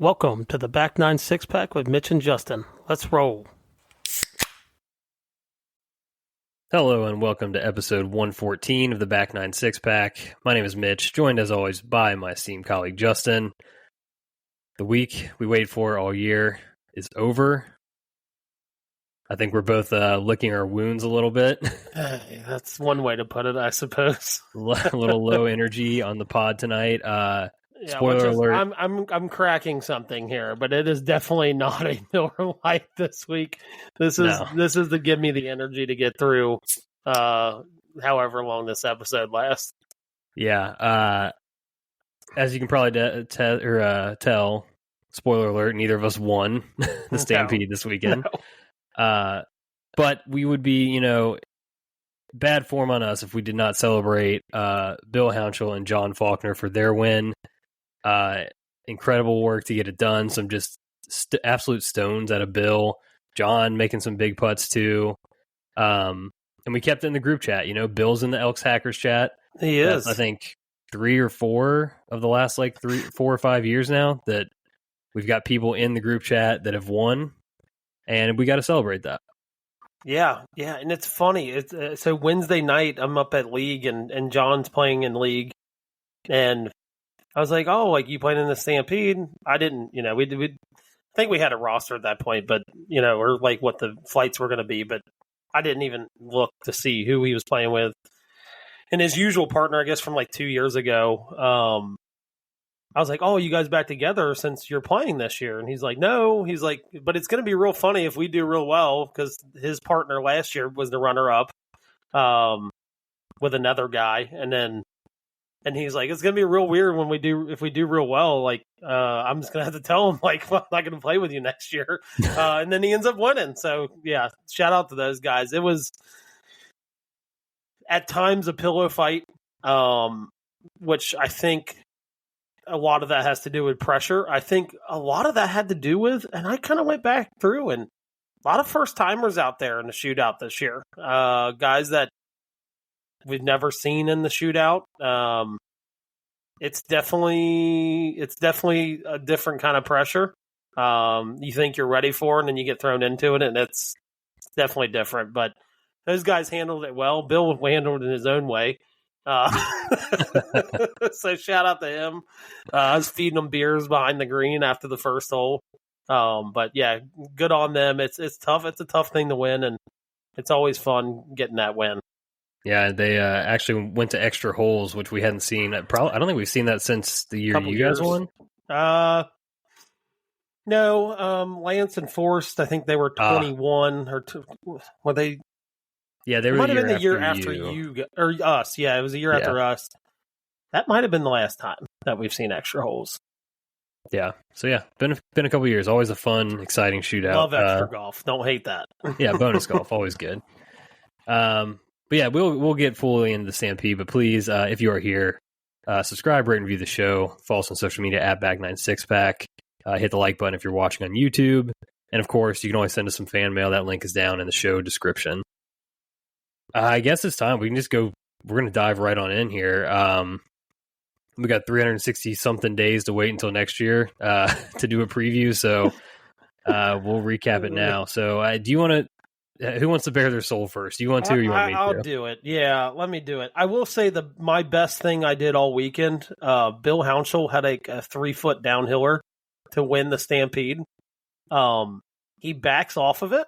Welcome to the Back 9 Six-Pack with Mitch and Justin. Let's roll. Hello and welcome to episode 114 of the Back 9 Six-Pack. My name is Mitch, joined as always by my esteemed colleague Justin. The week we wait for all year is over. I think we're both licking our wounds a little bit. That's one way to put it, I suppose. A little low energy on the pod tonight. Spoiler alert. I'm cracking something here, but it is definitely not a Miller Lite this week. This is to give me the energy to get through however long this episode lasts. Yeah. As you can probably tell, spoiler alert, neither of us won the Stampede this weekend. No. But we would be, bad form on us if we did not celebrate Bill Hounshell and John Faulkner for their win. Incredible work to get it done. Some just absolute stones out of Bill. John making some big putts too. And we kept it in the group chat. Bill's in the Elks Hackers chat. He is. I think 3 or 4 of the last 4 or 5 years now that we've got people in the group chat that have won, and we got to celebrate that. Yeah, and it's funny. So Wednesday night, I'm up at League, and John's playing in League, and I was like, "Oh, like you playing in the Stampede?" I didn't, we think we had a roster at that point, but or like what the flights were going to be, but I didn't even look to see who he was playing with. And his usual partner, I guess from like 2 years ago, I was like, "Oh, you guys back together since you're playing this year?" And he's like, "No." He's like, "But it's going to be real funny if we do real well because his partner last year was the runner-up with another guy, and he's like, it's going to be real weird if we do real well. Like, I'm just going to have to tell him, like, well, I'm not going to play with you next year." And then he ends up winning. So, yeah, shout out to those guys. It was, at times, a pillow fight, which I think a lot of that has to do with pressure. I think a lot of that had to do with, and I kind of went back through, and a lot of first-timers out there in the shootout this year. Guys that we've never seen in the shootout. It's definitely a different kind of pressure. You think you're ready for it, and then you get thrown into it, and it's definitely different. But those guys handled it well. Bill handled it in his own way. So shout out to him. I was feeding them beers behind the green after the first hole. But yeah, good on them. It's tough. It's a tough thing to win, and it's always fun getting that win. Yeah, they actually went to extra holes, which we hadn't seen. I don't think we've seen that since the year you guys won. No, Lance and Forrest, I think they were 21 or two. Were they? Yeah, they were. Might have been the year after you or us. Yeah, it was a year after us. That might have been the last time that we've seen extra holes. Yeah. So yeah, been a couple of years. Always a fun, exciting shootout. Love extra golf. Don't hate that. Yeah, bonus golf, always good. But yeah, we'll get fully into the Stampede, but please, if you are here, subscribe, rate, and review the show. Follow us on social media at Back9Sixpack. Hit the like button if you're watching on YouTube. And of course, you can always send us some fan mail. That link is down in the show description. I guess it's time. We can just go. We're going to dive right on in here. We got 360-something days to wait until next year to do a preview, so we'll recap it now. So do you want to... Who wants to bare their soul first? You want to, or you want me to? I'll do it. Yeah, let me do it. I will say my best thing I did all weekend. Bill Hounshell had a 3-foot downhiller to win the Stampede. He backs off of it,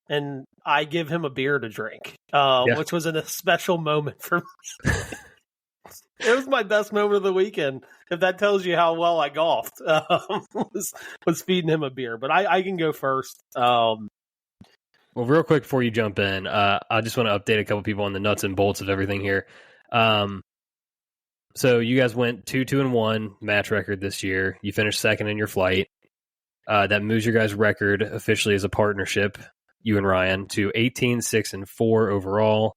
and I give him a beer to drink, which was a special moment for me. It was my best moment of the weekend. If that tells you how well I golfed, was feeding him a beer. But I can go first. Well, real quick before you jump in, I just want to update a couple people on the nuts and bolts of everything here. So you guys went 2-2-1 match record this year. You finished second in your flight. That moves your guys' record officially as a partnership, you and Ryan, to 18-6-4 overall.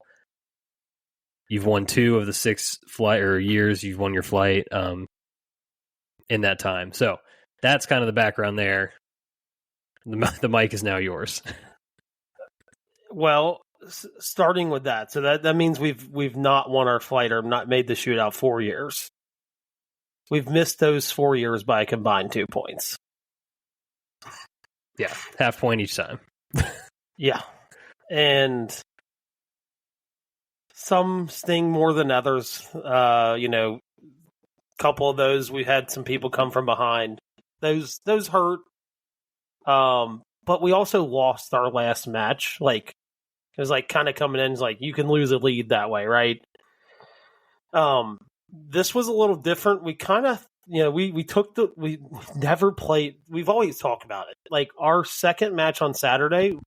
You've won 2 of the 6 years you've won your flight in that time. So that's kind of the background there. The mic is now yours. Well, starting with that, so that means we've not won our flight or not made the shootout 4 years. We've missed those 4 years by a combined 2 points. Yeah, half point each time. Yeah. And some sting more than others. A couple of those, we had some people come from behind. Those hurt. But we also lost our last match. Like, it was like kind of coming in, like, you can lose a lead that way, right? This was a little different. We kind of, we never played, we've always talked about it. Like, our second match on Saturday,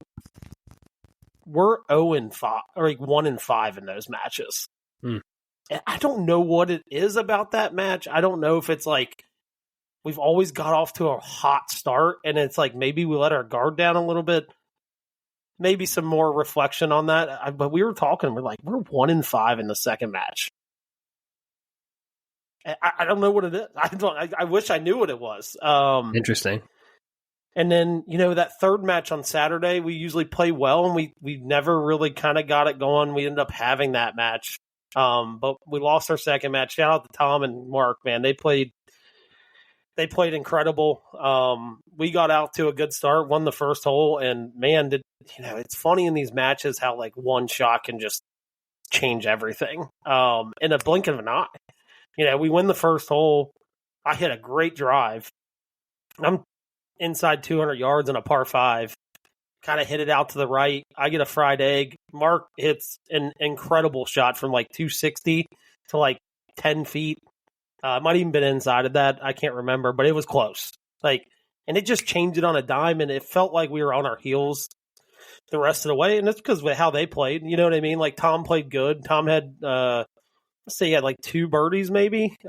we're 0-5, or like 1-5 in those matches. And I don't know what it is about that match. I don't know if it's like, we've always got off to a hot start, and it's like maybe we let our guard down a little bit. Maybe some more reflection on that. But we were talking, we're 1-5 in the second match. I don't know what it is. I wish I knew what it was. Interesting. And then, that third match on Saturday, we usually play well, and we never really kind of got it going. We ended up having that match. But we lost our second match. Shout out to Tom and Mark, man. They played incredible. We got out to a good start, won the first hole, and man, it's funny in these matches how like one shot can just change everything. In a blink of an eye. We win the first hole. I hit a great drive. I'm inside 200 yards in a par 5. Kind of hit it out to the right. I get a fried egg. Mark hits an incredible shot from like 260 to like 10 feet. It might even been inside of that. I can't remember, but it was close. And it just changed it on a dime, and it felt like we were on our heels the rest of the way. And it's because of how they played. You know what I mean? Like, Tom played good. Tom had, let's say he had like 2 birdies maybe. They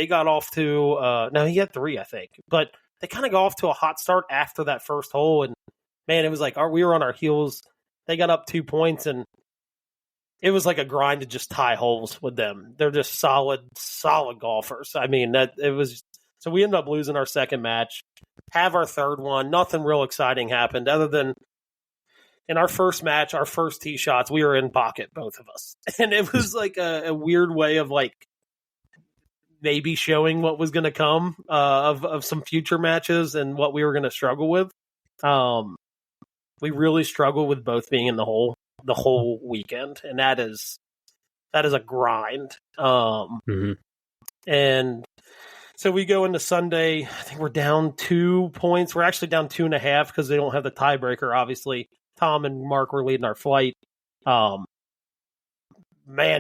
got off to, no, he had 3, I think. But they kind of got off to a hot start after that first hole. And, man, it was like we were on our heels. They got up 2 points, and it was like a grind to just tie holes with them. They're just solid golfers. I mean, so we ended up losing our second match, have our third one. Nothing real exciting happened other than in our first match, our first tee shots, we were in pocket, both of us. And it was like a weird way of like maybe showing what was going to come of some future matches and what we were going to struggle with. We really struggled with both being in the hole the whole weekend, and that is a grind. And so we go into Sunday. I think we're down 2 points. We're actually down 2.5 because they don't have the tiebreaker. Obviously, Tom and Mark were leading our flight. Man,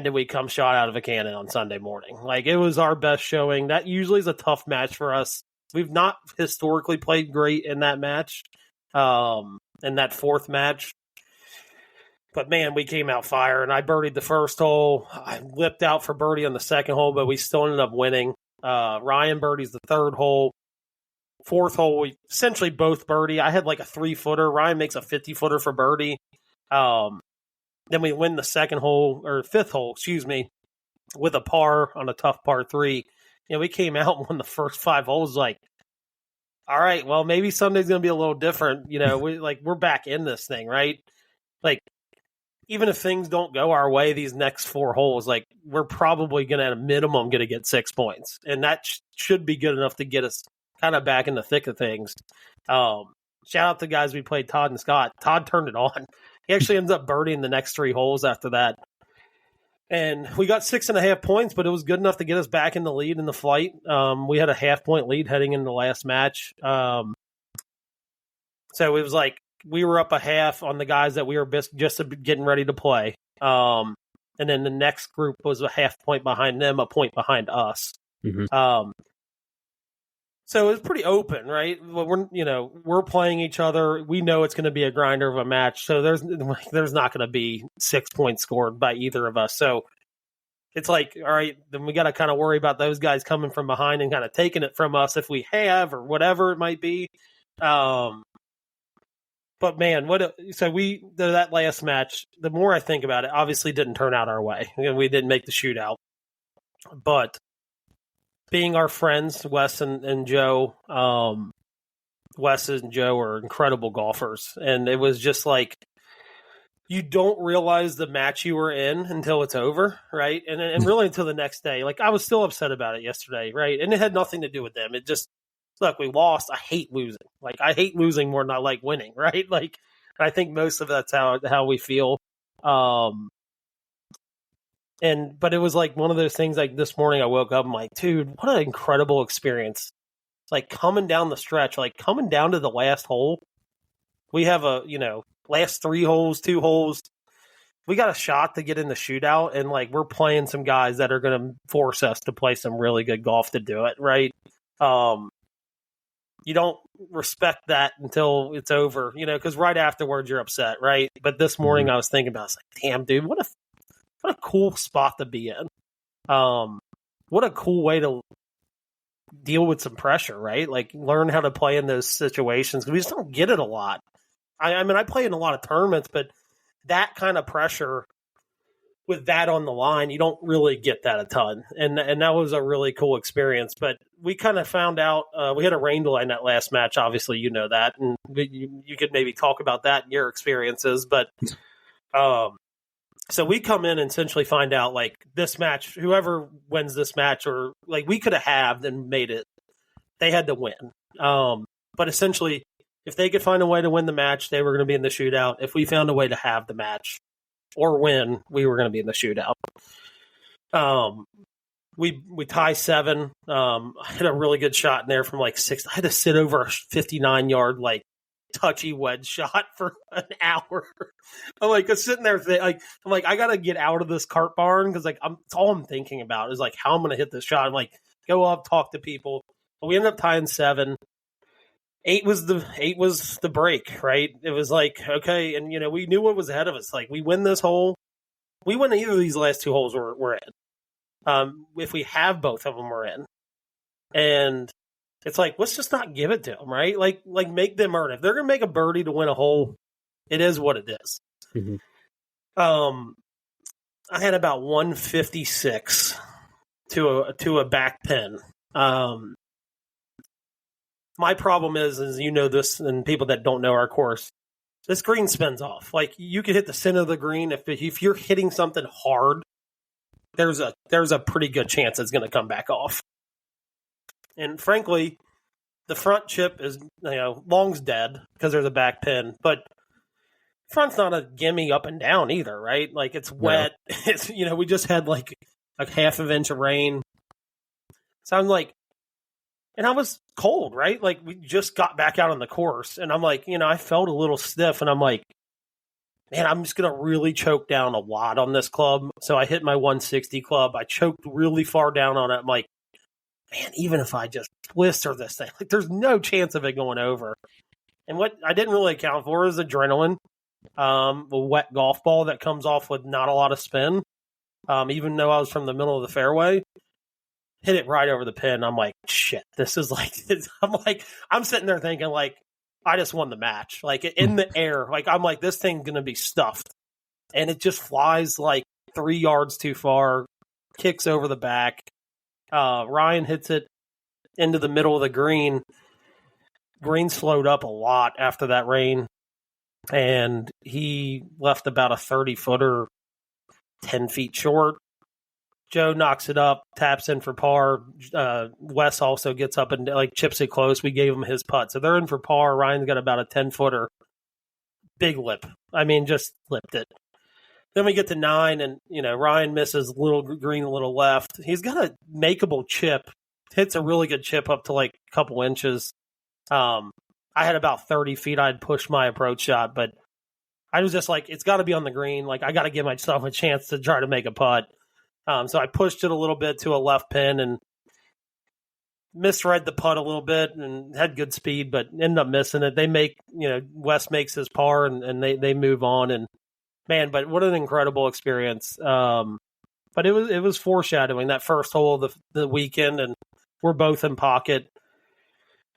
did we come shot out of a cannon on Sunday morning. Like, it was our best showing. That usually is a tough match for us. We've not historically played great in that match, in that fourth match. But, man, we came out fire, and I birdied the first hole. I lipped out for birdie on the second hole, but we still ended up winning. Ryan birdies the third hole. Fourth hole, we essentially both birdie. I had like a 3-footer. Ryan makes a 50-footer for birdie. Then we win the fifth hole, with a par on a tough par 3. We came out and won the first 5 holes. Like, all right, well, maybe Sunday's going to be a little different. We're back in this thing, right? Like, even if things don't go our way, these next 4 holes, like, we're probably going to, at a minimum, going to get 6 points. And that should be good enough to get us kind of back in the thick of things. Shout out to the guys we played, Todd and Scott. Todd turned it on. He actually ends up birdieing the next 3 holes after that. And we got 6.5 points, but it was good enough to get us back in the lead in the flight. We had a half-point lead heading into the last match. So it was like, we were up a half on the guys that we were just getting ready to play. And then the next group was a half point behind them, a point behind us. So it was pretty open, right? We're playing each other. We know it's going to be a grinder of a match. So there's not going to be 6 points scored by either of us. So it's like, all right, then we got to kind of worry about those guys coming from behind and kind of taking it from us if we have, or whatever it might be. But man, that last match, the more I think about it, obviously didn't turn out our way. We didn't make the shootout. But being our friends, Wes and Joe, Wes and Joe are incredible golfers. And it was just like, you don't realize the match you were in until it's over, right? And really until the next day. Like, I was still upset about it yesterday, right? And it had nothing to do with them. look, we lost. I hate losing. Like, I hate losing more than I like winning, right? Like, I think most of that's how we feel. But it was like one of those things. Like this morning, I woke up. I'm like, dude, what an incredible experience! Like coming down the stretch, like coming down to the last hole. We have last 3 holes, 2 holes. We got a shot to get in the shootout, and like we're playing some guys that are going to force us to play some really good golf to do it, right? You don't respect that until it's over, because right afterwards you're upset, right? But this morning I was thinking about, I was like, damn, dude, what a cool spot to be in. What a cool way to deal with some pressure, right? Like learn how to play in those situations, because we just don't get it a lot. I mean, I play in a lot of tournaments, but that kind of pressure with that on the line, you don't really get that a ton. And that was a really cool experience. But we kind of found out, we had a rain delay in that last match. Obviously, you know that. And you could maybe talk about that in your experiences. But so we come in and essentially find out, like, this match, whoever wins this match, or like we could have halved and made it, they had to win. But essentially, if they could find a way to win the match, they were going to be in the shootout. If we found a way to have the match or win, we were going to be in the shootout. We tie 7. I had a really good shot in there from like 6. I had to sit over a 59-yard like touchy wedge shot for an hour. I'm like sitting there, I'm like, I got to get out of this cart barn, because like it's all I'm thinking about is like how I'm going to hit this shot. I'm like, go up, talk to people. But we ended up tying 7. 8 was the break, right? It was like, okay, and we knew what was ahead of us. Like, we win this hole, we win either of these last 2 holes, we're in. If we have both of them, we're in. And it's like, let's just not give it to them, right? Like make them earn. If they're gonna make a birdie to win a hole, it is what it is. Mm-hmm. I had about 156 to a back pin. My problem is this, and people that don't know our course, this green spins off. Like, you could hit the center of the green. If you're hitting something hard, there's a pretty good chance it's going to come back off. And frankly, the front chip is, long's dead because there's a back pin, but front's not a gimme up and down either, right? Like, it's wet. No. It's, we just had like a half of inch of rain. So I'm like, and I was cold, right? Like, we just got back out on the course, and I'm like, I felt a little stiff, and I'm like, man, I'm just going to really choke down a lot on this club. So I hit my 160 club. I choked really far down on it. I'm like, man, even if I just blister this thing, like, there's no chance of it going over. And what I didn't really account for is adrenaline, a wet golf ball that comes off with not a lot of spin. Even though I was from the middle of the fairway, hit it right over the pin. I'm like, shit, this is like, I'm sitting there thinking, like, I just won the match. Like, in the air, like, I'm like, this thing's going to be stuffed. And it just flies like 3 yards too far, kicks over the back. Ryan hits it into the middle of the green. Green slowed up a lot after that rain. And he left about a 30-footer 10 feet short. Joe knocks it up, taps in for par. Wes also gets up and like chips it close. We gave him his putt. So they're in for par. Ryan's got about a 10-footer. Big lip. I mean, just lipped it. Then we get to 9, and, Ryan misses little green, a little left. He's got a makeable chip. Hits a really good chip up to like a couple inches. I had about 30 feet. I'd pushed my approach shot, but I was just like, it's got to be on the green. Like, I got to give myself a chance to try to make a putt. So I pushed it a little bit to a left pin and misread the putt a little bit and had good speed, but ended up missing it. They make, Wes makes his par, and they move on. And man, but what an incredible experience. But it was foreshadowing that first hole of the weekend, and we're both in pocket.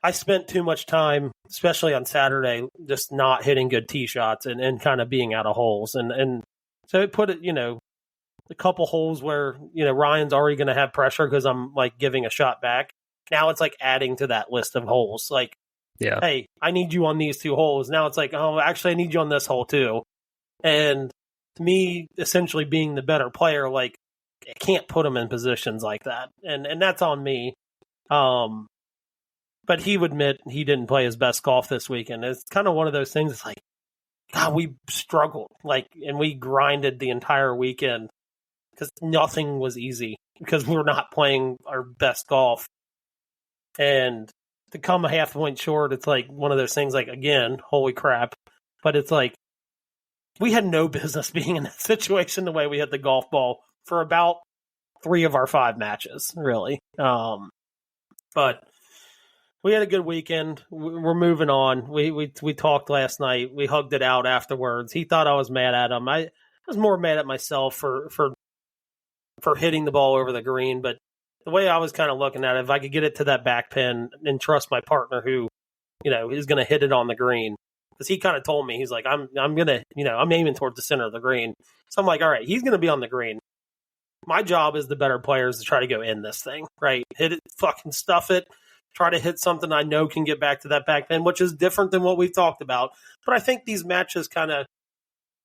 I spent too much time, especially on Saturday, just not hitting good tee shots and kind of being out of holes. And so it put it, a couple holes where, Ryan's already going to have pressure because I'm like giving a shot back. Now it's like adding to that list of holes. Like, yeah, hey, I need you on these 2 holes. Now it's like, oh, actually, I need you on this hole too. And to me, essentially being the better player, like, I can't put them in positions like that. And that's on me. but he would admit he didn't play his best golf this weekend. It's kind of one of those things. It's like, God, we struggled, and we grinded the entire weekend because nothing was easy because we were not playing our best golf. And to come a half point short, it's like one of those things, like, again, holy crap. But it's like, we had no business being in that situation the way we hit the golf ball for about 3 of our 5 matches, really. But we had a good weekend. We're moving on. We talked last night. We hugged it out afterwards. He thought I was mad at him. I was more mad at myself for hitting the ball over the green. But the way I was kind of looking at it, if I could get it to that back pin and trust my partner who, is going to hit it on the green. Because he kind of told me, he's like, I'm going to, I'm aiming towards the center of the green. So I'm like, all right, he's going to be on the green. My job as the better player is to try to go in this thing, right? Hit it, fucking stuff it. Try to hit something I know can get back to that back pin, which is different than what we've talked about. But I think these matches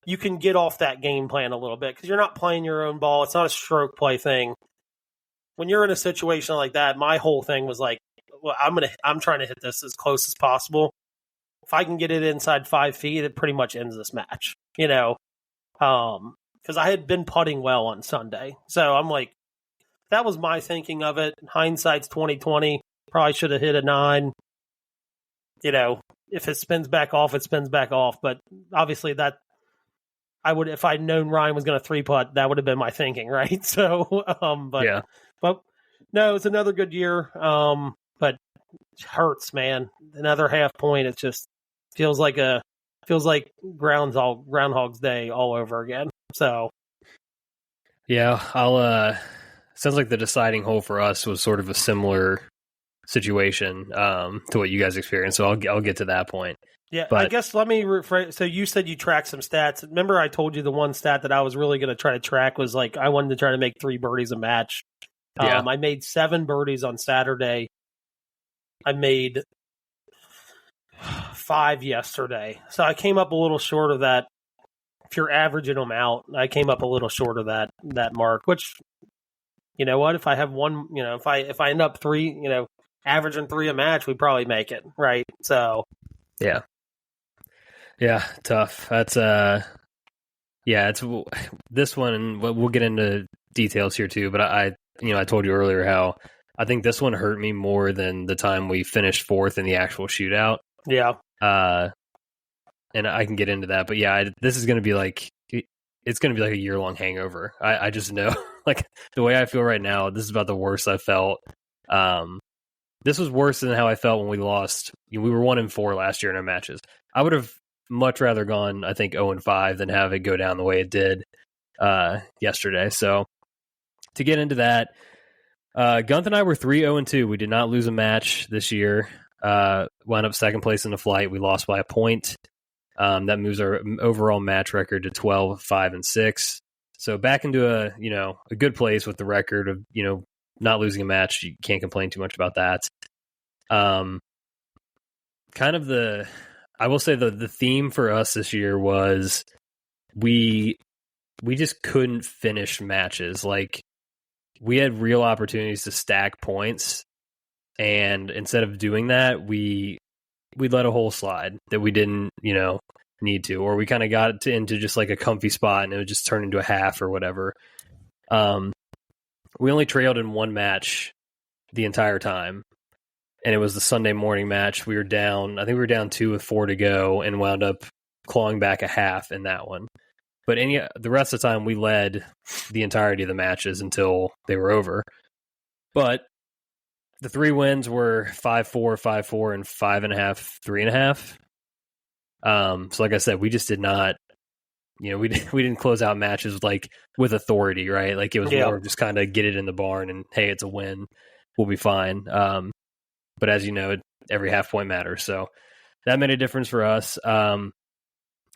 you can get off that game plan a little bit because you're not playing your own ball. It's not a stroke play thing. When you're in a situation like that, my whole thing was like, well, I'm trying to hit this as close as possible. If I can get it inside 5 feet, it pretty much ends this match, because I had been putting well on Sunday. So I'm like, that was my thinking of it. Hindsight's 2020. Probably should have hit a 9. If it spins back off, it spins back off. But obviously that I would, if I'd known Ryan was going to 3-putt, that would have been my thinking, right? So, but no, it's another good year. But it hurts, man. Another half point. It just feels like Groundhog's Day all over again. So, yeah, sounds like the deciding hole for us was sort of a similar situation to what you guys experienced. So I'll get to that point. Yeah, but I guess let me rephrase. So you said you tracked some stats. Remember I told you the one stat that I was really going to try to track was like I wanted to try to make 3 birdies a match. Yeah. I made 7 birdies on Saturday. I made 5 yesterday. So I came up a little short of that. If you're averaging them out, I came up a little short of that mark, which, you know what, if I have one, if I end up 3, averaging 3 a match, we probably make it, right? So yeah, tough. That's it's this one, and we'll get into details here too. But I told you earlier how I think this one hurt me more than the time we finished 4th in the actual shootout. Yeah. And I can get into that, but yeah, this is going to be like it's going to be like a year-long hangover. I just know, like the way I feel right now, this is about the worst I felt. This was worse than how I felt when we lost. We were 1-4 last year in our matches. I would have much rather gone, I think, 0-5 than have it go down the way it did yesterday. So to get into that, Gunth and I were 3-0-2. We did not lose a match this year. Wound up 2nd place in the flight. We lost by a point. That moves our overall match record to 12-5-6. So back into a good place with the record of not losing a match. You can't complain too much about that. I will say the theme for us this year was we just couldn't finish matches. Like we had real opportunities to stack points, and instead of doing that, we let a hole slide that we didn't need to, or we kind of got into just like a comfy spot and it would just turn into a half or whatever. We only trailed in 1 match the entire time, and it was the Sunday morning match. We were down, I think we were down 2 with 4 to go, and wound up clawing back a half in that one. But the rest of the time, we led the entirety of the matches until they were over. But the 3 wins were 5-4, 5-4, and 5.5, 3.5. So like I said, we just did not, we didn't close out matches like with authority, right? Like it was more of just kind of get it in the barn and hey, it's a win, we'll be fine. But as you know, every half point matters. So that made a difference for us.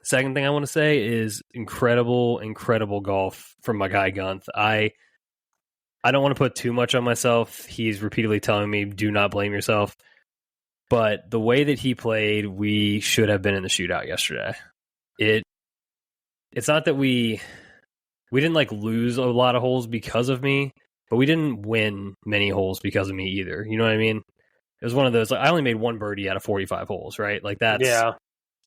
Second thing I want to say is incredible golf from my guy Gunth. I don't want to put too much on myself. He's repeatedly telling me, do not blame yourself. But the way that he played, we should have been in the shootout yesterday. It's not that we didn't like lose a lot of holes because of me, but we didn't win many holes because of me either. You know what I mean? it was one of those, like, I only made one birdie out of 45 holes, right? Like, that's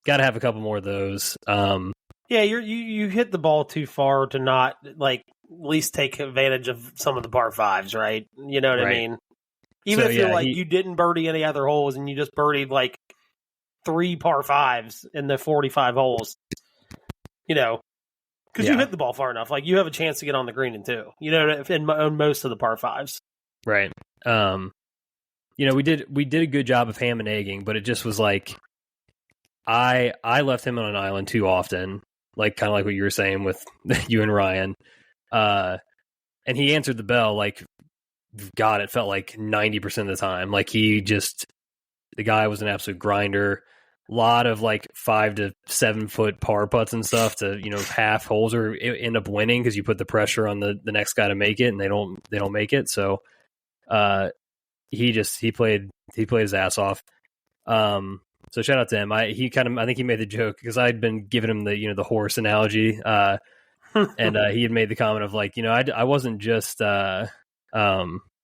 got to have a couple more of those. Yeah, you hit the ball too far to not, like, at least take advantage of some of the par fives, right? You know what I mean? Even if you're like, you didn't birdie any other holes and you just birdied like 3 par fives in the 45 holes, you know, because you hit the ball far enough. Like, you have a chance to get on the green in 2, you know, on most of the par fives. Right. You know, we did a good job of ham and egging, but it just was like, I left him on an island too often, like kind of like what you were saying with you and Ryan. And he answered the bell, like, God, it felt like 90% of the time. Like, the guy was an absolute grinder. A lot of like 5 to 7 foot par putts and stuff to, you know, half holes or end up winning because you put the pressure on the next guy to make it, and they don't make it. So, he played his ass off. So shout out to him. I think he made the joke because I'd been giving him the, you know, the horse analogy. And he had made the comment of like, you know, I wasn't just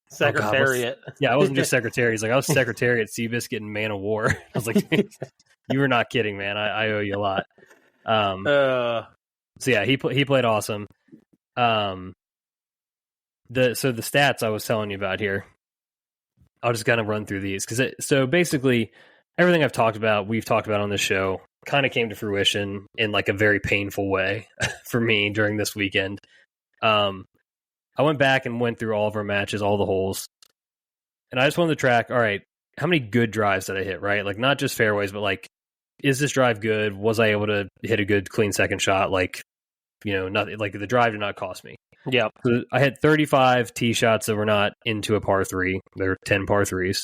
Secretariat. I wasn't just secretary. He's like, I was secretary at Seabiscuit getting Man of War. I was like, you were not kidding, man. I owe you a lot. So yeah, he played awesome. The stats I was telling you about here, I'll just kind of run through these so basically everything we've talked about on this show kind of came to fruition in like a very painful way for me during this weekend. I went back and went through all of our matches, all the holes, and I just wanted to track, all right, how many good drives did I hit, right? Like, not just fairways, but like, is this drive good? Was I able to hit a good clean second shot? Like, you know, nothing, like the drive did not cost me. Yeah. So I had 35 tee shots that were not into a par 3. They're 10 par 3s.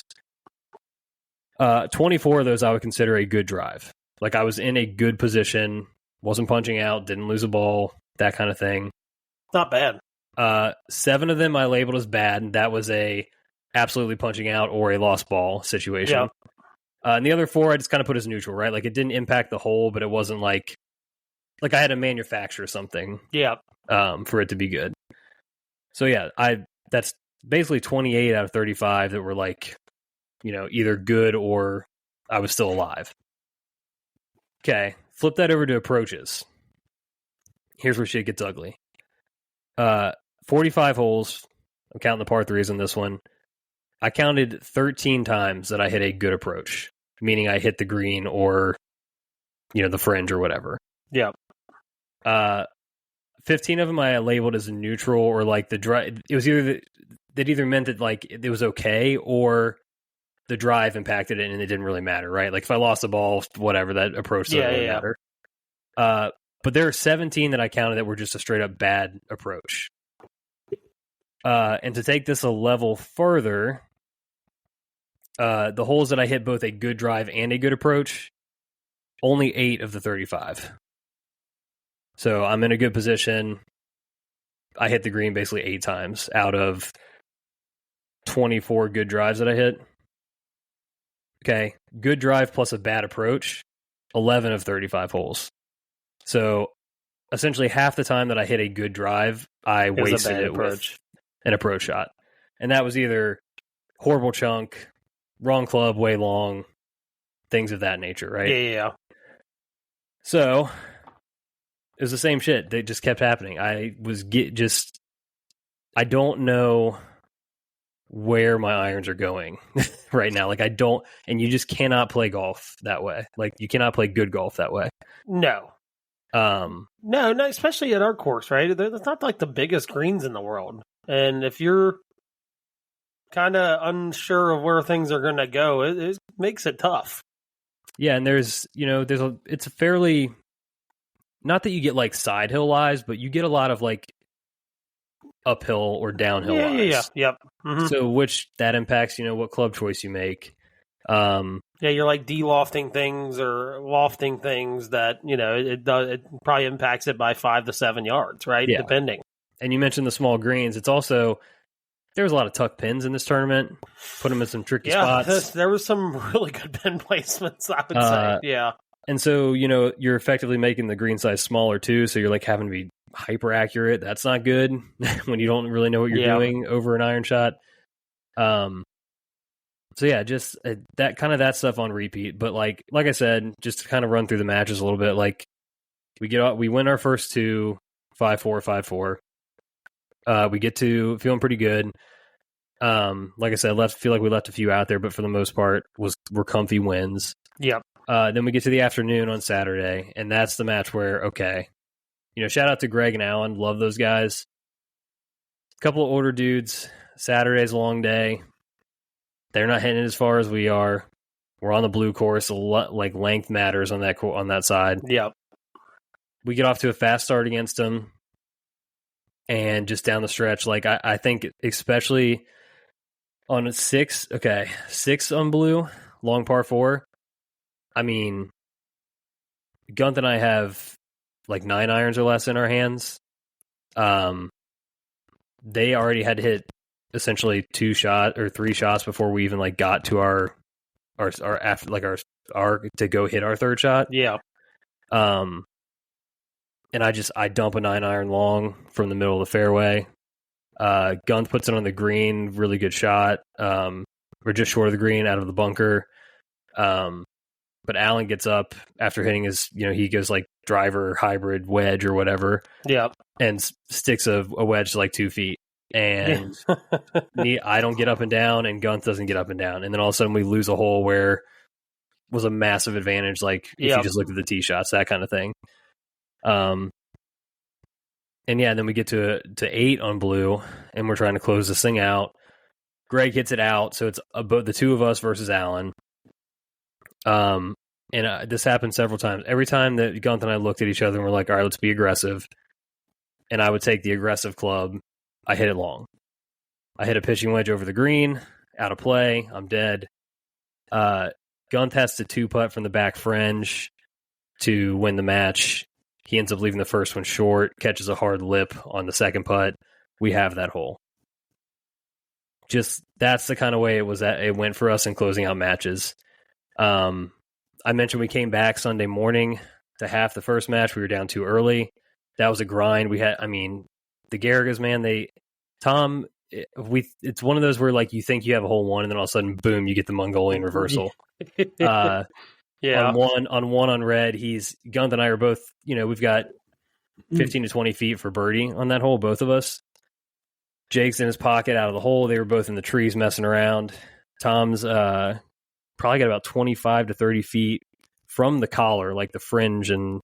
24 of those I would consider a good drive. Like, I was in a good position, wasn't punching out, didn't lose a ball, that kind of thing. Not bad. 7 of them I labeled as bad, and that was a absolutely punching out or a lost ball situation. Yeah. And the other 4 I just kind of put as neutral, right? Like, it didn't impact the hole, but it wasn't like I had to manufacture something. Yeah. For it to be good. So yeah, that's basically 28 out of 35 that were like, you know, either good or I was still alive. Okay, flip that over to approaches. Here's where shit gets ugly. 45 holes. I'm counting the par 3s on this one. I counted 13 times that I hit a good approach, meaning I hit the green or, you know, the fringe or whatever. Yeah. 15 of them I labeled as neutral, or like the drive. It was either meant that like it was okay, or the drive impacted it and it didn't really matter, right? Like, if I lost the ball, whatever, that approach doesn't really matter. But there are 17 that I counted that were just a straight up bad approach. And to take this a level further, the holes that I hit both a good drive and a good approach, only 8 of the 35. So I'm in a good position. I hit the green basically 8 times out of 24 good drives that I hit. Okay, good drive plus a bad approach, 11 of 35 holes. So essentially half the time that I hit a good drive, I wasted it with an approach shot. And that was either horrible chunk, wrong club, way long, things of that nature, right? Yeah. So it was the same shit. They just kept happening. I don't know where my irons are going right now. Like, I don't, and you just cannot play golf that way. Like, you cannot play good golf that way. No. No, especially at our course, right? It's not like the biggest greens in the world. And if you're kind of unsure of where things are going to go, it makes it tough. Yeah, and it's a fairly, not that you get like side hill lies, but you get a lot of like uphill or downhill lies. Yeah. Mm-hmm. So which that impacts, what club choice you make. You're like de-lofting things or lofting things that, it probably impacts it by 5 to 7 yards, right? Yeah. Depending. And you mentioned the small greens. It's also, there's a lot of tuck pins in this tournament. Put them in some tricky spots. There was some really good pin placements, I would say. Yeah. And so, you're effectively making the green size smaller too. So you're like having to be hyper accurate. That's not good when you don't really know what you're doing over an iron shot. yeah, just that stuff on repeat. But like I said, just to kind of run through the matches a little bit. Like we win our first two 5-4, 5-4. We get to feeling pretty good. Like I said, feel like we left a few out there, but for the most part, were comfy wins. Yep. Then we get to the afternoon on Saturday, and that's the match where, okay, shout out to Greg and Alan. Love those guys. A couple of older dudes. Saturday's a long day. They're not hitting it as far as we are. We're on the blue course. Like length matters on that side. Yep. We get off to a fast start against them, and just down the stretch, like I think especially on a 6 on blue, long par 4. I mean, Gunther and I have like 9 irons or less in our hands. They already had to hit essentially 2 shot or 3 shots before we even like got to our after like our to go hit our third shot. Yeah. And I dump a 9 iron long from the middle of the fairway. Gunn puts it on the green, really good shot. We're just short of the green, out of the bunker. But Alan gets up after hitting his, he goes like driver, hybrid, wedge or whatever. Yeah. And sticks a wedge to like 2 feet. And I don't get up and down, and Gunth doesn't get up and down. And then all of a sudden we lose a hole where was a massive advantage, like if you just looked at the tee shots, that kind of thing. And yeah, then we get to 8 on blue, and we're trying to close this thing out. Greg hits it out, so it's about the 2 of us versus Alan. And this happened several times. Every time that Gunth and I looked at each other and we're like, all right, let's be aggressive. And I would take the aggressive club. I hit it long. I hit a pitching wedge over the green, out of play. I'm dead. Gunth has to 2-putt from the back fringe to win the match. He ends up leaving the first one short, catches a hard lip on the second putt. We have that hole. Just that's the kind of way it went for us in closing out matches. I mentioned we came back Sunday morning to half the first match. We were down too early. That was a grind. The Garrigas, man, it's one of those where like you think you have a hole one, and then all of a sudden, boom, you get the Mongolian reversal. Yeah. On one on red, Gunth and I are both, we've got 15 to 20 feet for birdie on that hole, both of us. Jake's in his pocket out of the hole. They were both in the trees messing around. Tom's probably got about 25 to 30 feet from the collar, like the fringe and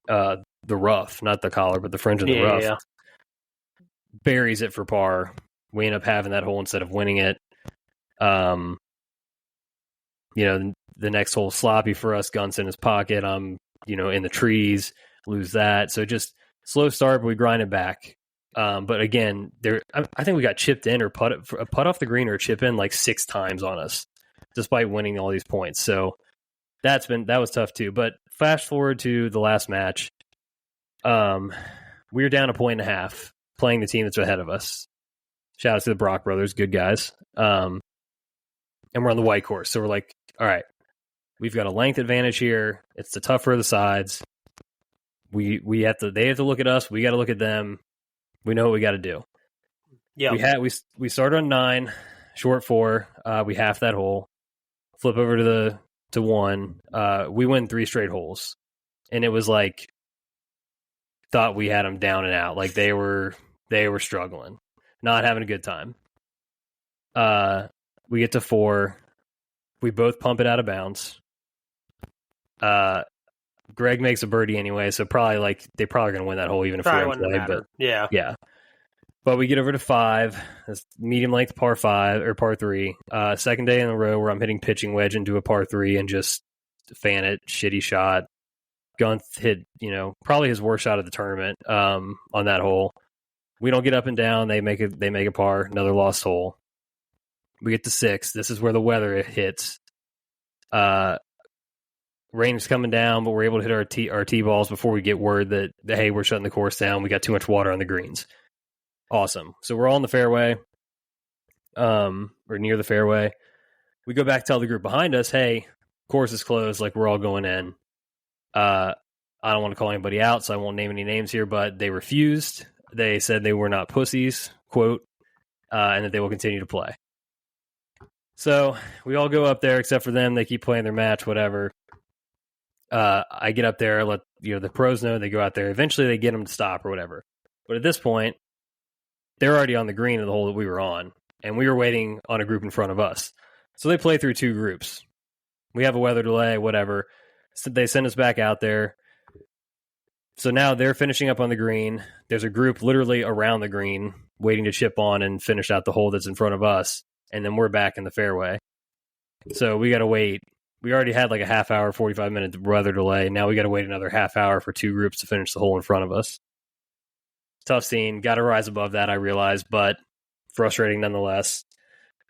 the rough, not the collar, but the fringe and the rough. Yeah. Buries it for par. We end up having that hole instead of winning it. The next hole sloppy for us. Gun's in his pocket. I'm, in the trees. Lose that. So just slow start, but we grind it back. But again, I think we got chipped in or putt off the green or chip in like 6 times on us, despite winning all these points. So that was tough too. But fast forward to the last match. We were down 1.5 points playing the team that's ahead of us. Shout out to the Brock brothers, good guys. And we're on the white course. So we're like, all right, we've got a length advantage here. It's the tougher of the sides. They have to look at us. We got to look at them. We know what we got to do. Yeah. We started on 9, short 4. We half that hole, flip over to 1. We win 3 straight holes, and it was like thought we had them down and out. Like they were struggling, not having a good time. We get to 4. We both pump it out of bounds. Greg makes a birdie anyway, so they're probably going to win that hole even if we don't play. But yeah. But we get over to 5, that's medium length par 5 or par 3. Second day in a row where I'm hitting pitching wedge into a par 3 and just fan it, shitty shot. Gunth hit, probably his worst shot of the tournament on that hole. We don't get up and down. They make a par, another lost hole. We get to 6. This is where the weather hits. Rain's coming down, but we're able to hit our tee balls before we get word that hey, we're shutting the course down. We got too much water on the greens. Awesome. So we're all in the fairway, or near the fairway. We go back, tell the group behind us, hey, course is closed. Like we're all going in. I don't want to call anybody out, so I won't name any names here, but they refused. They said they were not pussies, quote, and that they will continue to play. So we all go up there except for them. They keep playing their match, whatever. I get up there, let the pros know. They go out there. Eventually, they get them to stop or whatever. But at this point, they're already on the green of the hole that we were on, and we were waiting on a group in front of us. So they play through two groups. We have a weather delay, whatever. So they send us back out there. So now they're finishing up on the green. There's a group literally around the green waiting to chip on and finish out the hole that's in front of us. And then we're back in the fairway. So we got to wait. We already had like a half hour, 45-minute weather delay. Now we got to wait another half hour for two groups to finish the hole in front of us. Tough scene. Got to rise above that, I realize, but frustrating nonetheless.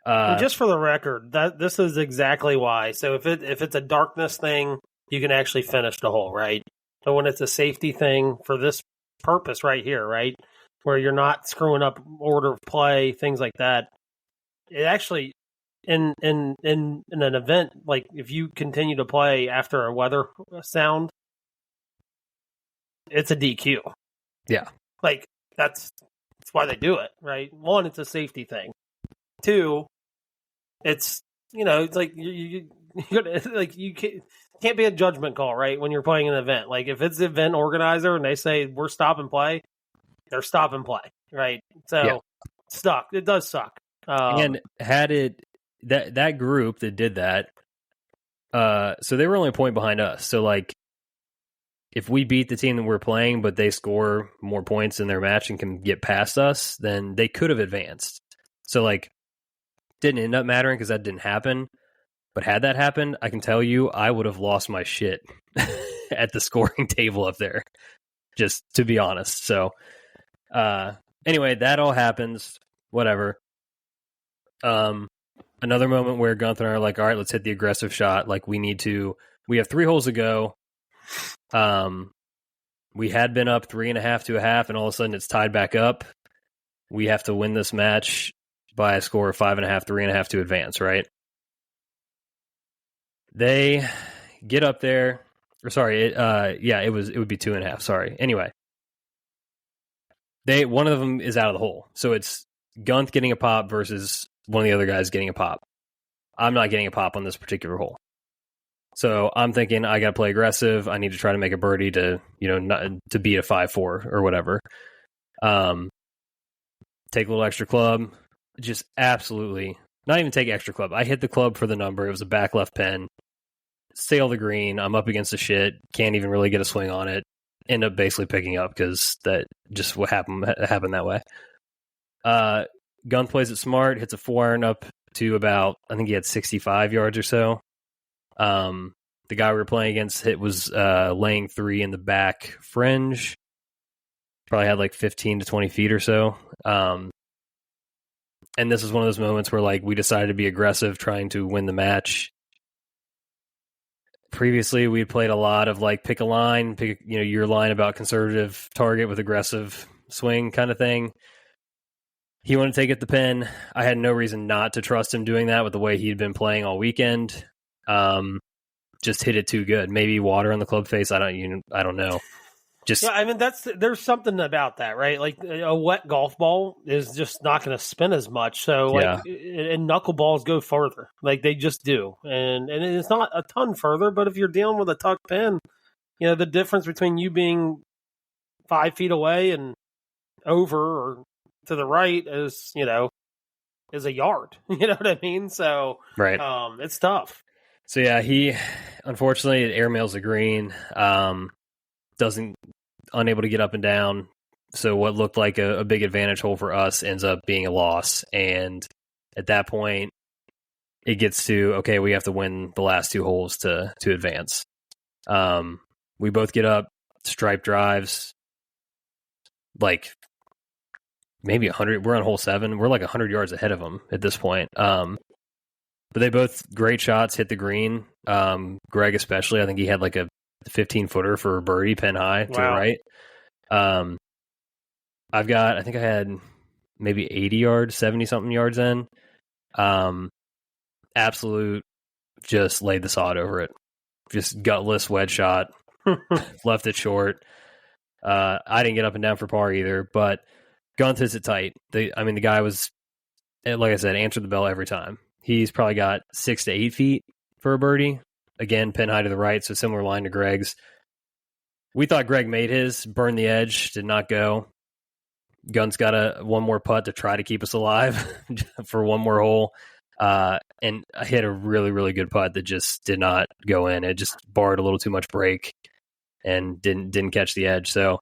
And just for the record, this is exactly why. So if it's a darkness thing, you can actually finish the hole, right? So when it's a safety thing for this purpose right here, right, where you're not screwing up order of play, things like that, it actually in an event like if you continue to play after a weather sound, it's a DQ. Yeah, like that's why they do it, right? One, it's a safety thing. Two, it's it's like you like you can't be a judgment call, right? When you're playing an event, like if it's the event organizer and they say we're stop and play, they're stop and play, right? So it does suck. And had it that group that did that, so they were only a point behind us. So like, if we beat the team that we're playing, but they score more points in their match and can get past us, then they could have advanced. So like, didn't end up mattering because that didn't happen. But had that happened, I can tell you, I would have lost my shit at the scoring table up there, just to be honest. So anyway, that all happens, whatever. Another moment where Gunther and I are like, all right, let's hit the aggressive shot. Like we have 3 holes to go. We had been up 3.5 to a half, and all of a sudden it's tied back up. We have to win this match by a score of 5.5, 3.5 to advance, right? They get up there. Or sorry, it would be 2.5. Sorry. Anyway, one of them is out of the hole, so it's Gunth getting a pop versus one of the other guys getting a pop. I'm not getting a pop on this particular hole. So I'm thinking I got to play aggressive. I need to try to make a birdie to, not to beat a 5-4 or whatever. Take a little extra club. Just absolutely not even take extra club. I hit the club for the number. It was a back left pin. Sail the green. I'm up against the shit. Can't even really get a swing on it. End up basically picking up because that just what happened that way. Gun plays it smart. Hits a 4-iron up to about, I think he had 65 yards or so. The guy we were playing against was laying 3 in the back fringe. Probably had like 15 to 20 feet or so. And this is one of those moments where like we decided to be aggressive, trying to win the match. Previously, we had played a lot of like pick a line, your line about conservative target with aggressive swing kind of thing. He wanted to take it the pin. I had no reason not to trust him doing that with the way he'd been playing all weekend. Just hit it too good. Maybe water on the club face. I don't know. There's something about that, right? Like a wet golf ball is just not going to spin as much. So and knuckleballs go further, like they just do, and it's not a ton further. But if you're dealing with a tuck pin, the difference between you being 5 feet away and over or to the right is a yard. You know what I mean? So right, it's tough. So yeah, he unfortunately airmails the green. Unable to get up and down. So what looked like a big advantage hole for us ends up being a loss. And at that point, it gets to, okay, we have to win the last 2 holes to advance. We both get up, stripe drives, like maybe 100. We're on hole 7. We're like 100 yards ahead of them at this point. But they both great shots, hit the green. Greg especially, I think he had like a 15-footer for a birdie, pin high to the right. I think I had maybe 80 yards, 70-something yards in. Absolute, just laid the sod over it. Just gutless wedge shot. Left it short. I didn't get up and down for par either, but Gunth hits it tight. The guy was, like I said, answered the bell every time. He's probably got 6 to 8 feet for a birdie. Again, pin high to the right, so similar line to Greg's. We thought Greg made his, burned the edge, did not go. Gun's got one more putt to try to keep us alive for one more hole. And I hit a really, really good putt that just did not go in. It just barred a little too much break and didn't catch the edge. So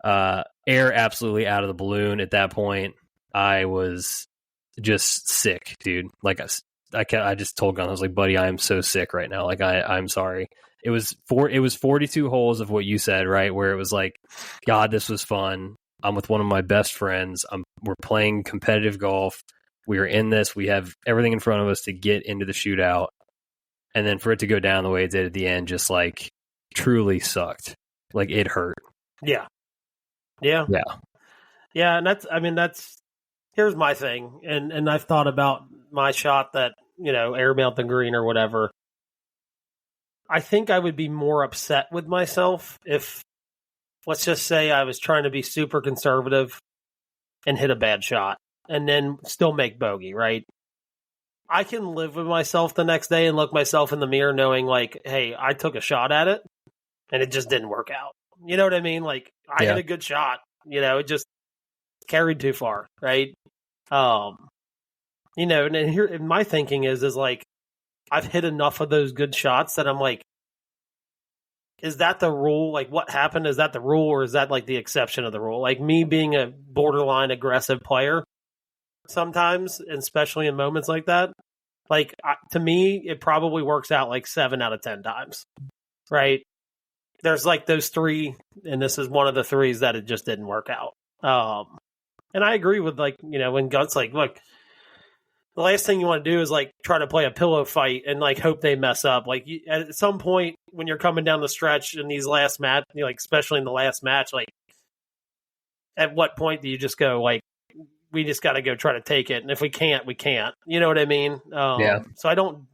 air absolutely out of the balloon at that point. I was just sick, dude. Like I just told Gun, I was like, buddy, I am so sick right now. Like I'm sorry. It was 42 holes of what you said, right? Where it was like, God, this was fun. I'm with one of my best friends. We're playing competitive golf. We are in this. We have everything in front of us to get into the shootout. And then for it to go down the way it did at the end, just like truly sucked. Like it hurt. Yeah. And here's my thing. And I've thought about my shot that, airmailed the green or whatever. I think I would be more upset with myself if, let's just say I was trying to be super conservative and hit a bad shot and then still make bogey, right? I can live with myself the next day and look myself in the mirror knowing like, hey, I took a shot at it and it just didn't work out. You know what I mean? Like I hit a good shot, it just carried too far, right? And here my thinking is like, I've hit enough of those good shots that I'm like, is that the rule? Like what happened? Is that the rule or is that like the exception of the rule? Like me being a borderline aggressive player sometimes, and especially in moments like that, like to me, it probably works out like 7 out of 10 times, right? There's like those 3, and this is one of the 3s that it just didn't work out. And I agree with like, when Gun's like, look, the last thing you want to do is like try to play a pillow fight and like hope they mess up. Like at some point when you're coming down the stretch in these last match, like especially in the last match, like at what point do you just go like, we just got to go try to take it, and if we can't, we can't. You know what I mean? So I don't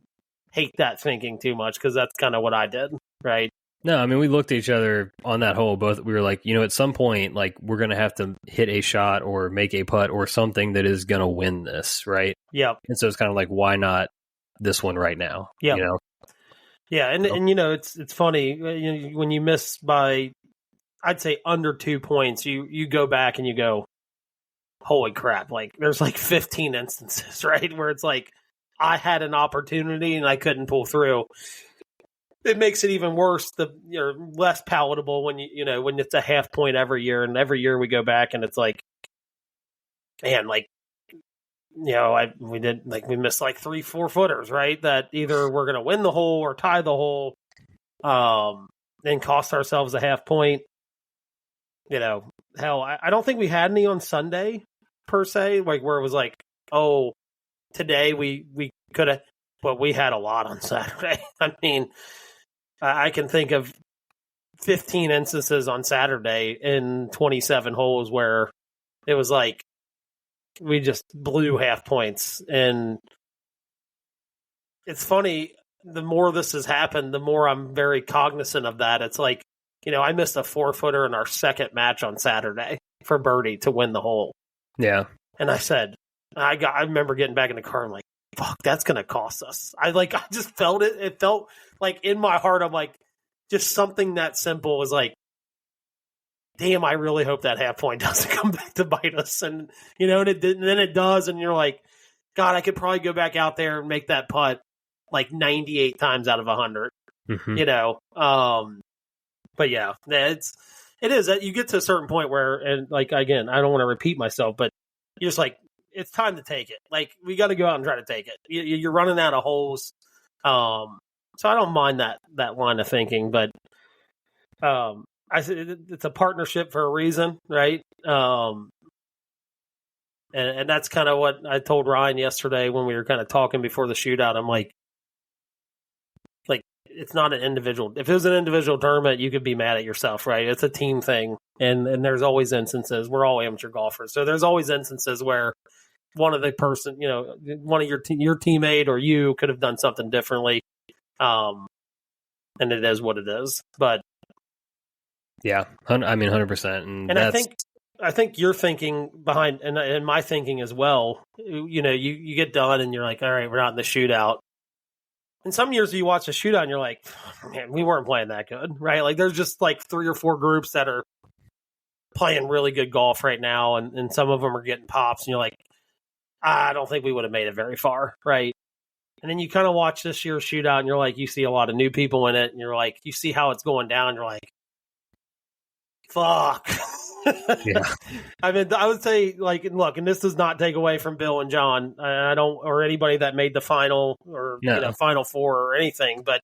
hate that thinking too much because that's kind of what I did, right? No, I mean, we looked at each other on that hole. Both we were like, at some point, like we're going to have to hit a shot or make a putt or something that is going to win this, right? Yep. And so it's kind of like, why not this one right now? Yep. Yeah, and it's funny when you miss by, I'd say under 2 points, you go back and you go, holy crap! Like there's like 15 instances, right, where it's like I had an opportunity and I couldn't pull through. It makes it even worse. You're less palatable when when it's a half point every year, and every year we go back and it's like, man, like we missed like 3-4 footers, right? That either we're gonna win the hole or tie the hole, then cost ourselves a half point. Hell, I don't think we had any on Sunday per se, like where it was like, oh, today we could have, but we had a lot on Saturday. I mean. I can think of 15 instances on Saturday in 27 holes where it was like we just blew half points. And it's funny, the more this has happened, the more I'm very cognizant of that. It's like, I missed a 4-footer in our second match on Saturday for birdie to win the hole. Yeah. And I said, I remember getting back in the car and like, fuck, that's going to cost us. I just felt it. It felt like in my heart, I'm like, just something that simple was like, damn, I really hope that half point doesn't come back to bite us. And, and it didn't, and then it does. And you're like, God, I could probably go back out there and make that putt like 98 times out of 100, but yeah, it is that you get to a certain point where, and like, again, I don't want to repeat myself, but you're just like, it's time to take it. Like, we got to go out and try to take it. You're running out of holes. So I don't mind that line of thinking, but it's a partnership for a reason, right? And that's kind of what I told Ryan yesterday when we were kind of talking before the shootout. I'm like, it's not an individual. If it was an individual tournament, you could be mad at yourself, right? It's a team thing, and there's always instances. We're all amateur golfers, so there's always instances where one of the person, one of your teammate or you could have done something differently. And it is what it is, but yeah, I mean, 100%. And I think I think your thinking behind, and my thinking as well, you get done and you're like, all right, we're not in the shootout. And some years you watch a shootout and you're like, man, we weren't playing that good, right? Like there's just like 3 or 4 groups that are playing really good golf right now, and some of them are getting pops, and you're like, I don't think we would have made it very far, right? And then you kind of watch this year's shootout, and you're like, you see a lot of new people in it, and you're like, you see how it's going down, and you're like, fuck. Yeah. I mean, I would say, like, look, and this does not take away from Bill and John, or anybody that made the final or Final Four or anything, but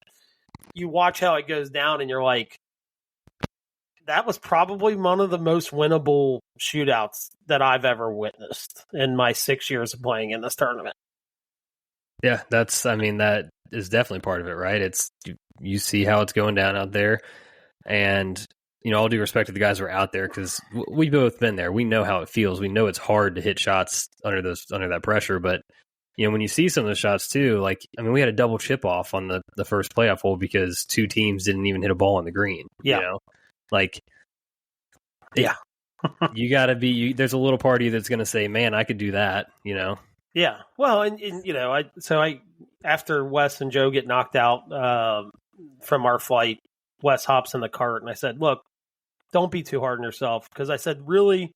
you watch how it goes down, and you're like, that was probably one of the most winnable shootouts that I've ever witnessed in my 6 years of playing in this tournament. Yeah, that is definitely part of it, right? It's you see how it's going down out there, and all due respect to the guys who are out there, because we've both been there. We know how it feels. We know it's hard to hit shots under that pressure, but when you see some of the shots too, like we had a double chip off on the first playoff hole because 2 teams didn't even hit a ball on the green. Yeah. You got to be. There's a little part of you that's going to say, "Man, I could do that." Yeah. Well, and after Wes and Joe get knocked out from our flight, Wes hops in the cart, and I said, "Look, don't be too hard on yourself," because I said, "Really,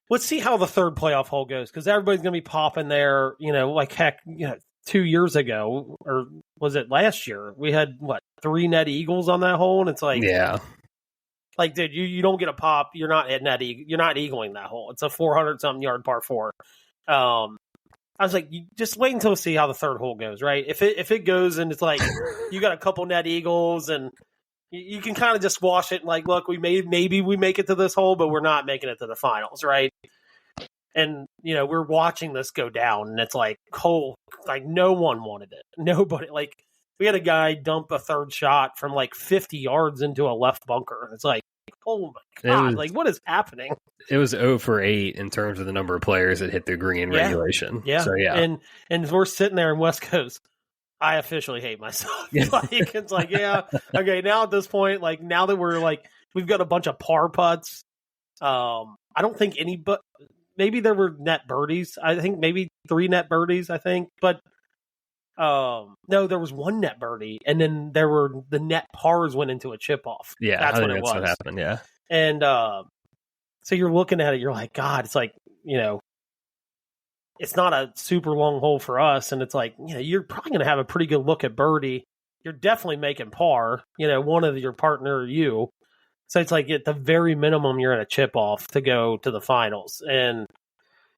let's see how the third playoff hole goes, because everybody's going to be popping there. Like heck, 2 years ago, or was it last year? We had 3 net eagles on that hole, and it's like, yeah." Like, dude, you don't get a pop. You're not at you're not eagling that hole. It's a 400-something yard par 4. I was like, you just wait until see how the third hole goes, right? If it goes and it's like you got a couple net eagles and you can kind of just wash it and like, look, maybe we make it to this hole, but we're not making it to the finals, right? And we're watching this go down, and it's like, like no one wanted it. Nobody. Like, we had a guy dump a third shot from like 50 yards into a left bunker. It's like, oh my God, like what is happening? It was 0 for 8 in terms of the number of players that hit the green regulation. Yeah. So, yeah. And we're sitting there, and West Coast, I officially hate myself. Like, it's like, yeah, okay, now at this point, like now that we're like, we've got a bunch of par putts. I don't think maybe there were net birdies. I think maybe 3 net birdies, but no, there was 1 net birdie, and then there were the net pars went into a chip off. Yeah, that's what it was. What happened. Yeah, and so you're looking at it, you're like, God, it's like it's not a super long hole for us, and it's like you're probably going to have a pretty good look at birdie. You're definitely making par. One of your partner or you. So it's like at the very minimum, you're in a chip off to go to the finals, and.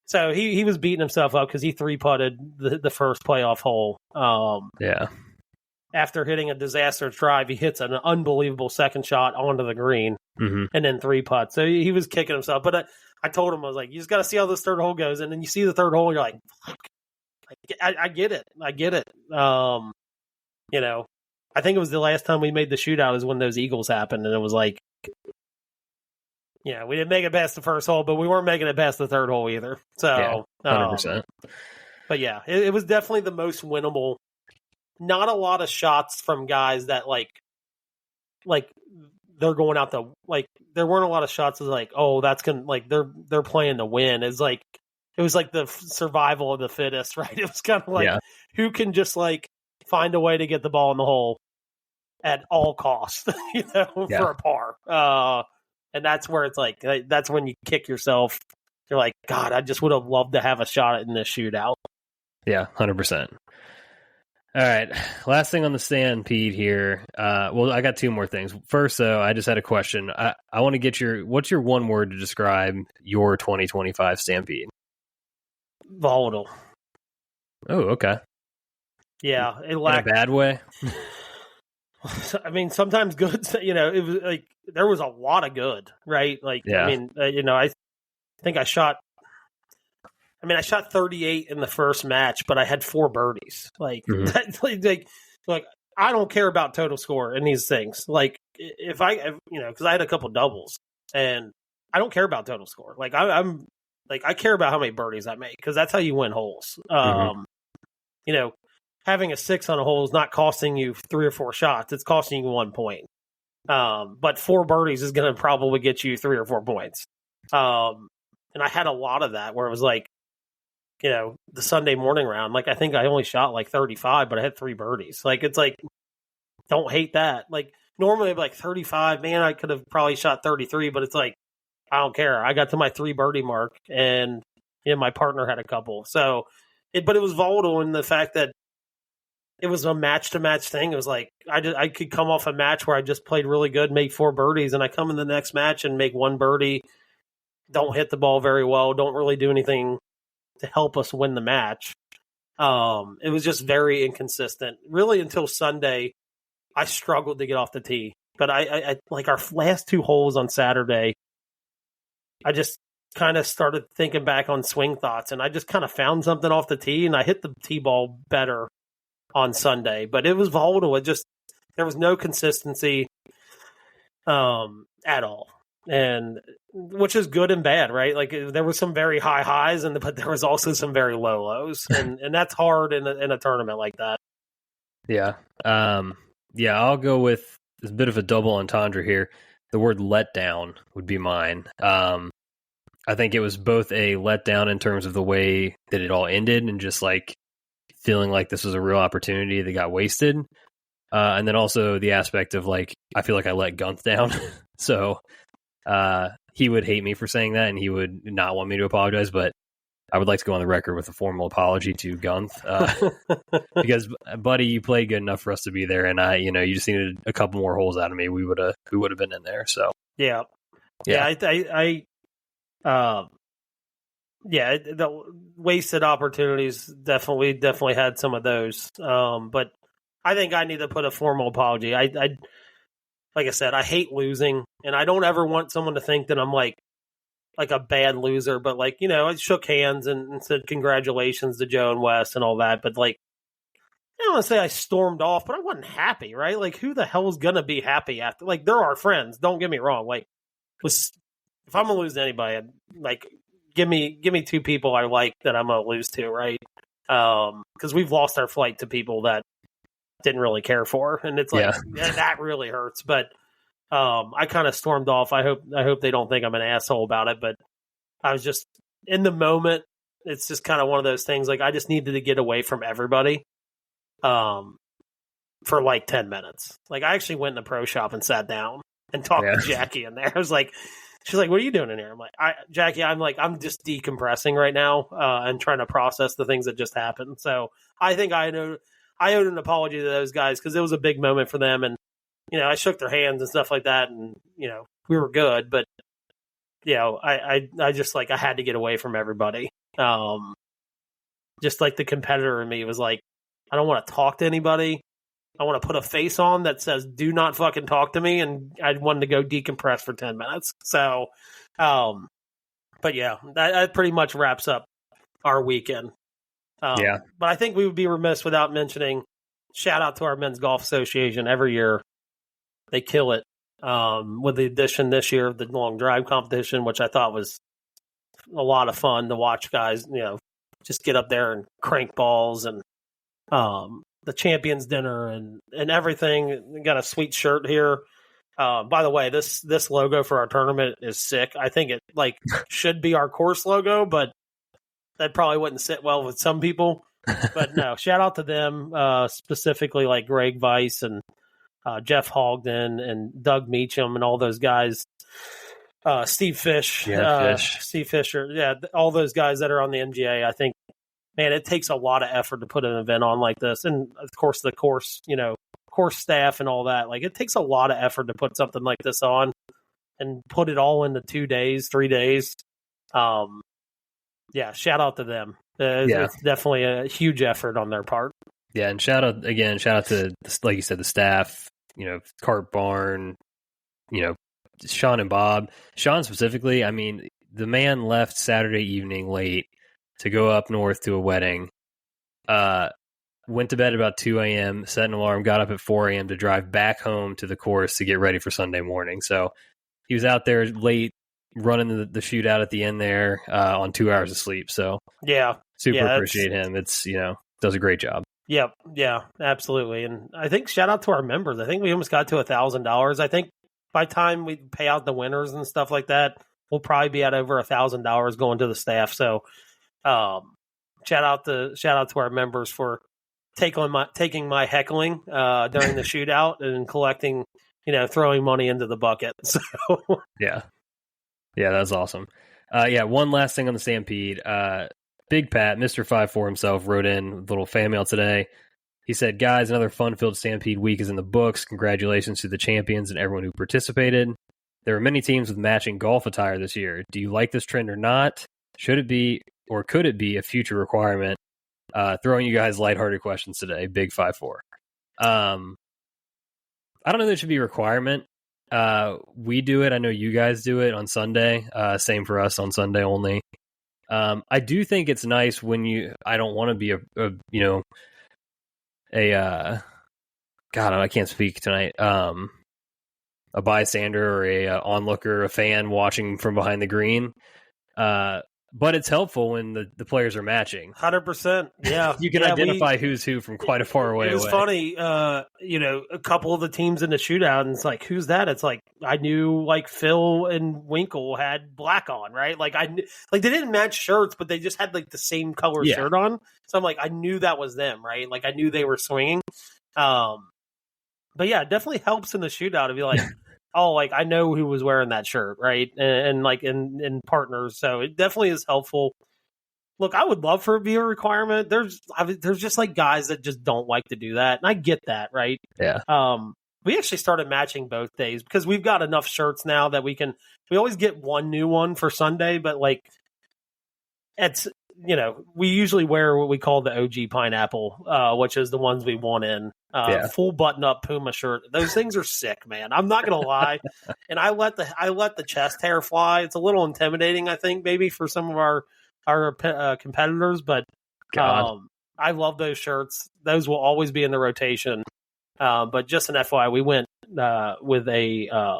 So he was beating himself up because he 3-putted the first playoff hole. Yeah. After hitting a disastrous drive, he hits an unbelievable second shot onto the green, and then 3-putt. So he was kicking himself. But I told him, I was like, you just got to see how this third hole goes. And then you see the third hole, and you're like, fuck. I get it. I get it. I think it was the last time we made the shootout is when those Eagles happened. And it was like, we didn't make it past the first hole, but we weren't making it past the third hole either. So, 100%. But yeah, it was definitely the most winnable. Not a lot of shots from guys that like they're going out there weren't a lot of shots as like, oh, that's they're playing to win. It's like it was like the survival of the fittest, right? It was kind of like who can just like find a way to get the ball in the hole at all costs, for a par. And that's where it's like, that's when you kick yourself. You're like, God, I just would have loved to have a shot in this shootout. Yeah, 100%. All right. Last thing on the Stampede here. Well, I got 2 more things. First, though, I just had a question. I want to get what's your one word to describe your 2025 Stampede? Volatile. Oh, okay. Yeah. In a bad way? I mean, sometimes good, it was like, there was a lot of good, right? Like, I mean, I think I shot 38 in the first match, but I had 4 birdies. Like, like I don't care about total score in these things. Like, because I had a couple doubles, and I don't care about total score. Like, I'm like, I care about how many birdies I make, because that's how you win holes. Having a 6 on a hole is not costing you 3 or 4 shots. It's costing you 1 point. But 4 birdies is going to probably get you 3 or 4 points. And I had a lot of that where it was like, the Sunday morning round. Like, I think I only shot like 35, but I had 3 birdies. Like, it's like, don't hate that. Like, normally I'd be like 35, man, I could have probably shot 33, but it's like, I don't care. I got to my 3 birdie mark, and my partner had a couple. So, but it was volatile in the fact that it was a match to match thing. It was like I could come off a match where I just played really good, make 4 birdies, and I come in the next match and make 1 birdie. Don't hit the ball very well. Don't really do anything to help us win the match. It was just very inconsistent. Really, until Sunday, I struggled to get off the tee. But I like our last 2 holes on Saturday, I just kind of started thinking back on swing thoughts, and I just kind of found something off the tee, and I hit the tee ball better on Sunday. But it was volatile. There was no consistency at all, and which is good and bad, right? Like, there was some very high highs, but there was also some very low lows, and that's hard in a tournament like that. Yeah. I'll go with a bit of a double entendre here. The word letdown would be mine. I think it was both a letdown in terms of the way that it all ended and just like feeling like this was a real opportunity that got wasted. And then also the aspect of like, I feel like I let Gunth down. So he would hate me for saying that, and he would not want me to apologize, but I would like to go on the record with a formal apology to Gunth, because, buddy, you played good enough for us to be there, and you just needed a couple more holes out of me. We would have been in there. So yeah. The wasted opportunities definitely had some of those. But I think I need to put a formal apology. I like I said, I hate losing, and I don't ever want someone to think that I'm like a bad loser, but like, I shook hands and said congratulations to Joe and Wes and all that. But like, I don't want to say I stormed off, but I wasn't happy, right? Like, who the hell is going to be happy after? Like, they're our friends. Don't get me wrong. Like, if I'm going to lose to anybody, like, give me 2 people I like that I'm going to lose to, right? Because we've lost our flight to people that didn't really care for, and it's like, that really hurts. But I kind of stormed off. I hope they don't think I'm an asshole about it, but I was just in the moment. It's just kind of one of those things. Like, I just needed to get away from everybody for like 10 minutes. Like, I actually went in the pro shop and sat down and talked to Jackie in there. I was like, she's like, what are you doing in here? I'm like, Jackie, I'm just decompressing right now and trying to process the things that just happened. So I think I owed an apology to those guys because it was a big moment for them. And, I shook their hands and stuff like that, and, we were good, but, I just, like, I had to get away from everybody. Just like the competitor in me was like, I don't want to talk to anybody. I want to put a face on that says, do not fucking talk to me. And I wanted to go decompress for 10 minutes. So, but yeah, that pretty much wraps up our weekend. But I think we would be remiss without mentioning, shout out to our Men's Golf Association. Every year they kill it, with the addition this year of the long drive competition, which I thought was a lot of fun to watch guys, just get up there and crank balls, and the champions dinner and everything. We got a sweet shirt here. By the way, this logo for our tournament is sick. I think it like should be our course logo, but that probably wouldn't sit well with some people. But no, shout out to them, specifically like Greg Weiss and Jeff Hogden and Doug Meacham and all those guys. Steve Fish, Steve Fisher, all those guys that are on the MGA. I think, man, it takes a lot of effort to put an event on like this, and of course the course staff and all that. Like, it takes a lot of effort to put something like this on and put it all into 2 days, 3 days. Shout out to them. It's definitely a huge effort on their part. Yeah, and shout out to, like you said, the staff. Cart Barn. Sean and Bob. Sean specifically, I mean, the man left Saturday evening late to go up north to a wedding. Went to bed about 2 a.m., set an alarm, got up at 4 a.m. to drive back home to the course to get ready for Sunday morning. So he was out there late running the shootout at the end there on 2 hours of sleep. So super appreciate him. It's, does a great job. Yep. Yeah, absolutely. And I think shout out to our members. I think we almost got to $1,000. I think by the time we pay out the winners and stuff like that, we'll probably be at over $1,000 going to the staff. So, shout out to our members for taking my heckling during the shootout and collecting, throwing money into the bucket. So yeah, that's awesome. One last thing on the Stampede. Big Pat, Mr. 5-4 himself, wrote in a little fan mail today. He said, guys, another fun-filled Stampede week is in the books. Congratulations to the champions and everyone who participated. There are many teams with matching golf attire this year. Do you like this trend or not? Should it be or could it be a future requirement? Throwing you guys lighthearted questions today. Big 5-4. I don't know that it should be a requirement. We do it. I know you guys do it on Sunday. Same for us on Sunday only. I do think it's nice when I don't want to be God, I can't speak tonight. A bystander or a onlooker, a fan watching from behind the green. But it's helpful when the players are matching. 100%. Yeah. You can identify who's who from quite a far away. It was funny, a couple of the teams in the shootout, and it's like, who's that? It's like, I knew like Phil and Winkle had black on, right? Like I knew, like they didn't match shirts, but they just had like the same color shirt on. So I'm like, I knew that was them, right? Like I knew they were swinging. But yeah, it definitely helps in the shootout to be like, oh, like I know who was wearing that shirt, right? And like in partners, so it definitely is helpful. Look, I would love for it to be a requirement. There's just like guys that just don't like to do that, and I get that, right? Yeah. We actually started matching both days because we've got enough shirts now that we always get one new one for Sunday, but like it's we usually wear what we call the OG pineapple, which is the ones we want in. Full button up Puma shirt. Those things are sick, man. I'm not gonna lie. And I let the chest hair fly. It's a little intimidating, I think, maybe for some of our competitors, but I love those shirts. Those will always be in the rotation. But just an FYI, we went with a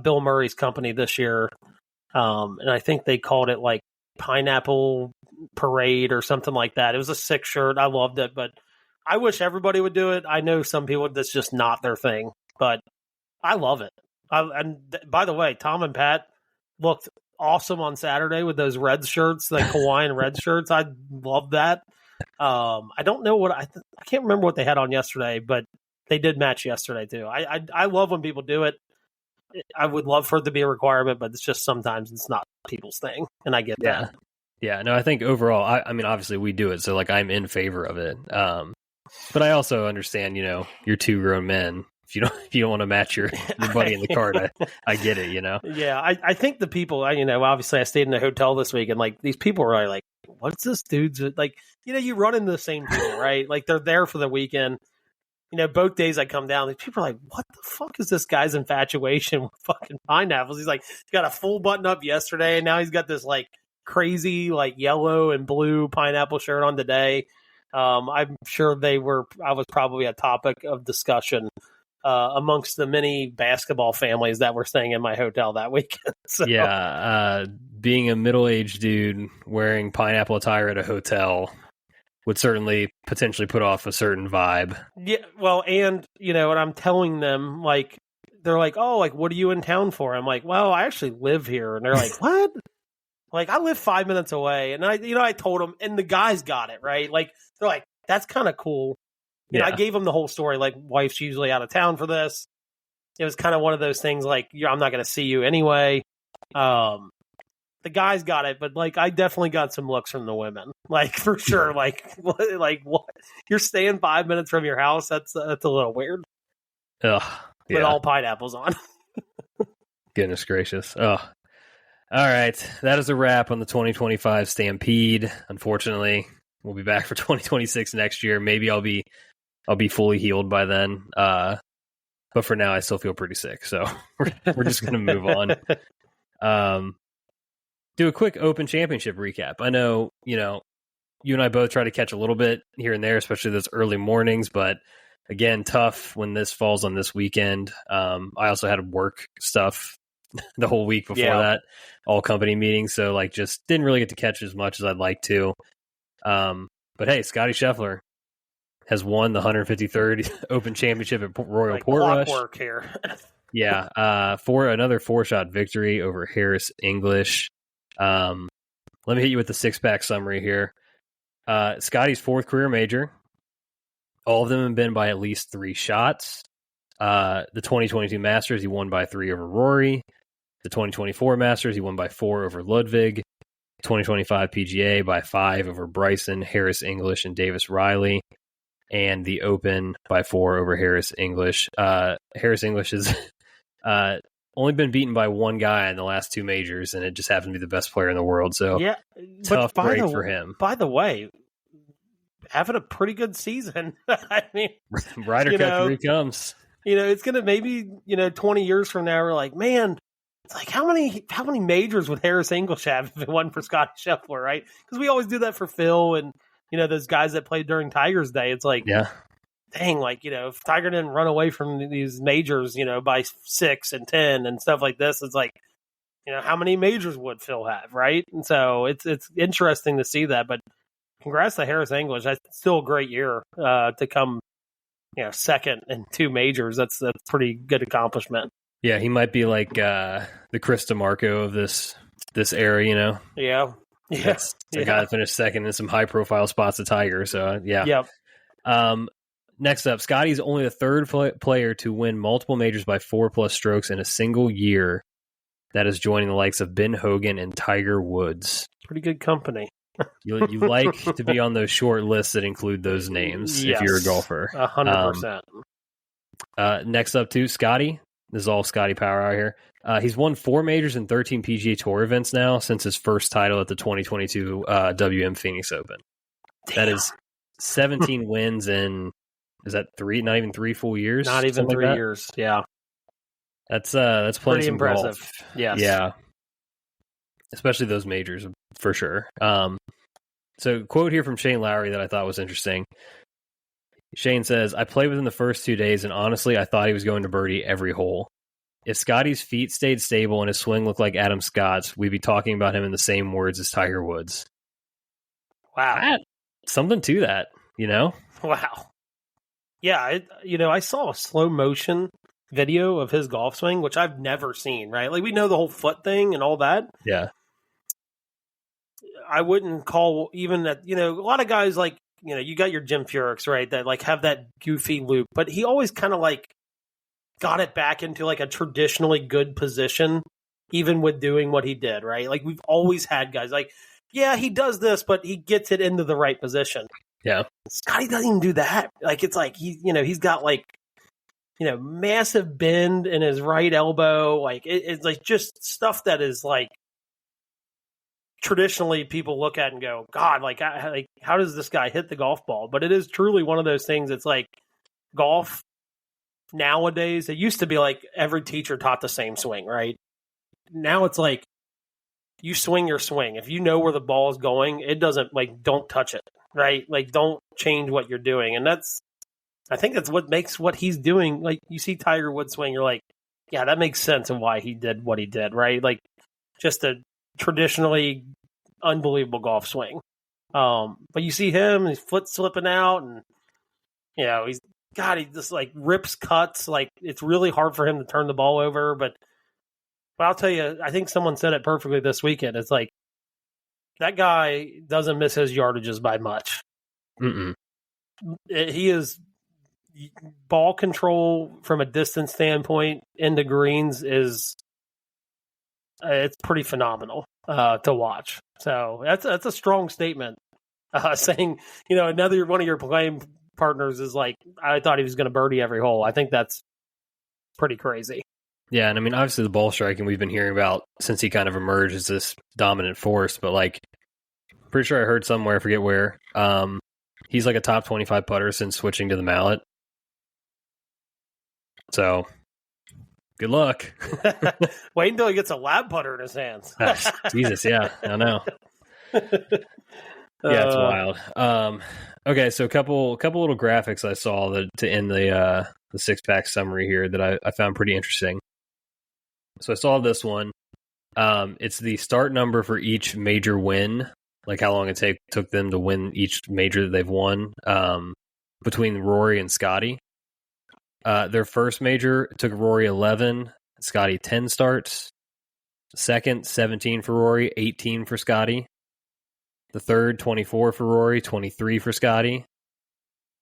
Bill Murray's company this year, and I think they called it like Pineapple Parade or something like that. It was a sick shirt. I loved it, but I wish everybody would do it. I know some people that's just not their thing, but I love it. And by the way, Tom and Pat looked awesome on Saturday with those red shirts, like Hawaiian red shirts. I love that. I don't know what I can't remember what they had on yesterday, but they did match yesterday too. I love when people do it. I would love for it to be a requirement, but it's just sometimes it's not people's thing, and I get that. Yeah, no, I think overall, I mean, obviously we do it, so like I'm in favor of it. But I also understand, you're two grown men. If you don't want to match your buddy in the cart, I get it, Yeah, I think the people, obviously I stayed in a hotel this week, and like these people are like, what's this dude's like? You run into the same people, right? Like they're there for the weekend. Both days I come down, these people are like, what the fuck is this guy's infatuation with fucking pineapples? He's like, he got a full button up yesterday, and now he's got this like crazy like yellow and blue pineapple shirt on today. I'm sure I was probably a topic of discussion amongst the many basketball families that were staying in my hotel that weekend. So. Yeah, being a middle-aged dude wearing pineapple attire at a hotel would certainly potentially put off a certain vibe. Yeah, well, and, and I'm telling them, like, they're like, oh, like, what are you in town for? I'm like, well, I actually live here. And they're like, what? Like, I live 5 minutes away. And I told them, and the guys got it, right? Like, they're like, that's kind of cool. I gave them the whole story, like, wife's usually out of town for this. It was kind of one of those things, like, I'm not going to see you anyway. The guys got it, but, like, I definitely got some looks from the women. Like, for sure. Like, what? You're staying 5 minutes from your house? That's a little weird. Ugh. Yeah. With all pineapples on. Goodness gracious. Oh. All right. That is a wrap on the 2025 Stampede. Unfortunately, we'll be back for 2026 next year. Maybe I'll be fully healed by then. But for now, I still feel pretty sick. So we're just going to move on. Do a quick Open Championship recap. I know, you and I both try to catch a little bit here and there, especially those early mornings, but again, tough when this falls on this weekend. I also had work stuff the whole week before that, all company meetings. So like just didn't really get to catch as much as I'd like to. But hey, Scotty Scheffler has won the 153rd Open Championship at Royal Portrush. Clockwork here. Yeah, for another 4-shot victory over Harris English. Let me hit you with the 6-pack summary here. Scotty's 4th career major. All of them have been by at least 3 shots. The 2022 Masters, he won by 3 over Rory. The 2024 Masters, he won by 4 over Ludwig. 2025 PGA by 5 over Bryson, Harris English, and Davis Riley. And the Open by 4 over Harris English. Harris English has only been beaten by one guy in the last 2 majors, and it just happened to be the best player in the world. So yeah, tough break for him. By the way, having a pretty good season. I mean, Ryder Cup, here he comes. It's going to maybe, 20 years from now, we're like, man, it's like how many majors would Harris English have if it wasn't for Scotty Scheffler, right? Because we always do that for Phil and, those guys that played during Tiger's Day. It's like, yeah, dang, like, if Tiger didn't run away from these majors, by 6 and 10 and stuff like this, it's like, how many majors would Phil have, right? And so it's interesting to see that. But congrats to Harris English. That's still a great year to come, second in 2 majors. That's pretty good accomplishment. Yeah, he might be like the Chris DeMarco of this era, Yeah. Yeah. The guy that finished second in some high-profile spots at Tiger, so yeah. Yep. Next up, Scotty's only the 3rd player to win multiple majors by 4+ strokes in a single year. That is joining the likes of Ben Hogan and Tiger Woods. Pretty good company. You like to be on those short lists that include those names if you're a golfer. 100%. Next up, too, Scotty. This is all Scotty Power out here. He's won 4 majors and 13 PGA Tour events now since his first title at the 2022 WM Phoenix Open. Damn. That is 17 wins in, is that 3? Not even 3 full years? Not even 3 years, yeah. That's playing pretty some impressive. Golf. Yes. Yeah. Especially those majors, for sure. So, quote here from Shane Lowry that I thought was interesting. Shane says, I played with him the first 2 days, and honestly, I thought he was going to birdie every hole. If Scotty's feet stayed stable and his swing looked like Adam Scott's, we'd be talking about him in the same words as Tiger Woods. Wow. Something to that, Wow. Yeah, I saw a slow motion video of his golf swing, which I've never seen, right? Like, we know the whole foot thing and all that. Yeah. I wouldn't call even that, a lot of guys like, you got your Jim Furyk's, right, that like have that goofy loop, but he always kind of like got it back into like a traditionally good position, even with doing what he did, right? Like, we've always had guys like, yeah, he does this, but he gets it into the right position. Yeah. Scotty doesn't even do that. Like, it's like he's got like, massive bend in his right elbow. Like, it's like just stuff that is like traditionally people look at and go, God, like how does this guy hit the golf ball? But it is truly one of those things. It's like golf nowadays. It used to be like every teacher taught the same swing, right? Now it's like you swing your swing. If you know where the ball is going, it doesn't like, don't touch it, right? Like, don't change what you're doing. And I think that's what makes what he's doing. Like, you see Tiger Woods swing, you're like, yeah, that makes sense of why he did what he did, right? Like, just a traditionally unbelievable golf swing. But you see him, his foot slipping out, and he just like rips cuts. Like, it's really hard for him to turn the ball over. But I'll tell you, I think someone said it perfectly this weekend. It's like, that guy doesn't miss his yardages by much. Mm-mm. He is ball control from a distance standpoint into greens is it's pretty phenomenal to watch. So that's a strong statement. Saying, another one of your playing partners is like, I thought he was going to birdie every hole. I think that's pretty crazy. Yeah, and I mean, obviously the ball striking we've been hearing about since he kind of emerged as this dominant force, but like, pretty sure I heard somewhere, I forget where, he's like a top 25 putter since switching to the mallet. So, good luck. Wait until he gets a lab putter in his hands. Jesus, yeah, I know. Yeah, it's wild. Okay, so a couple little graphics I saw to end the 6-pack summary here that I found pretty interesting. So I saw this one. It's the start number for each major win, like how long it took them to win each major that they've won, between Rory and Scotty. Their first major took Rory 11, Scotty 10 starts. Second, 17 for Rory, 18 for Scotty. The third, 24 for Rory, 23 for Scotty.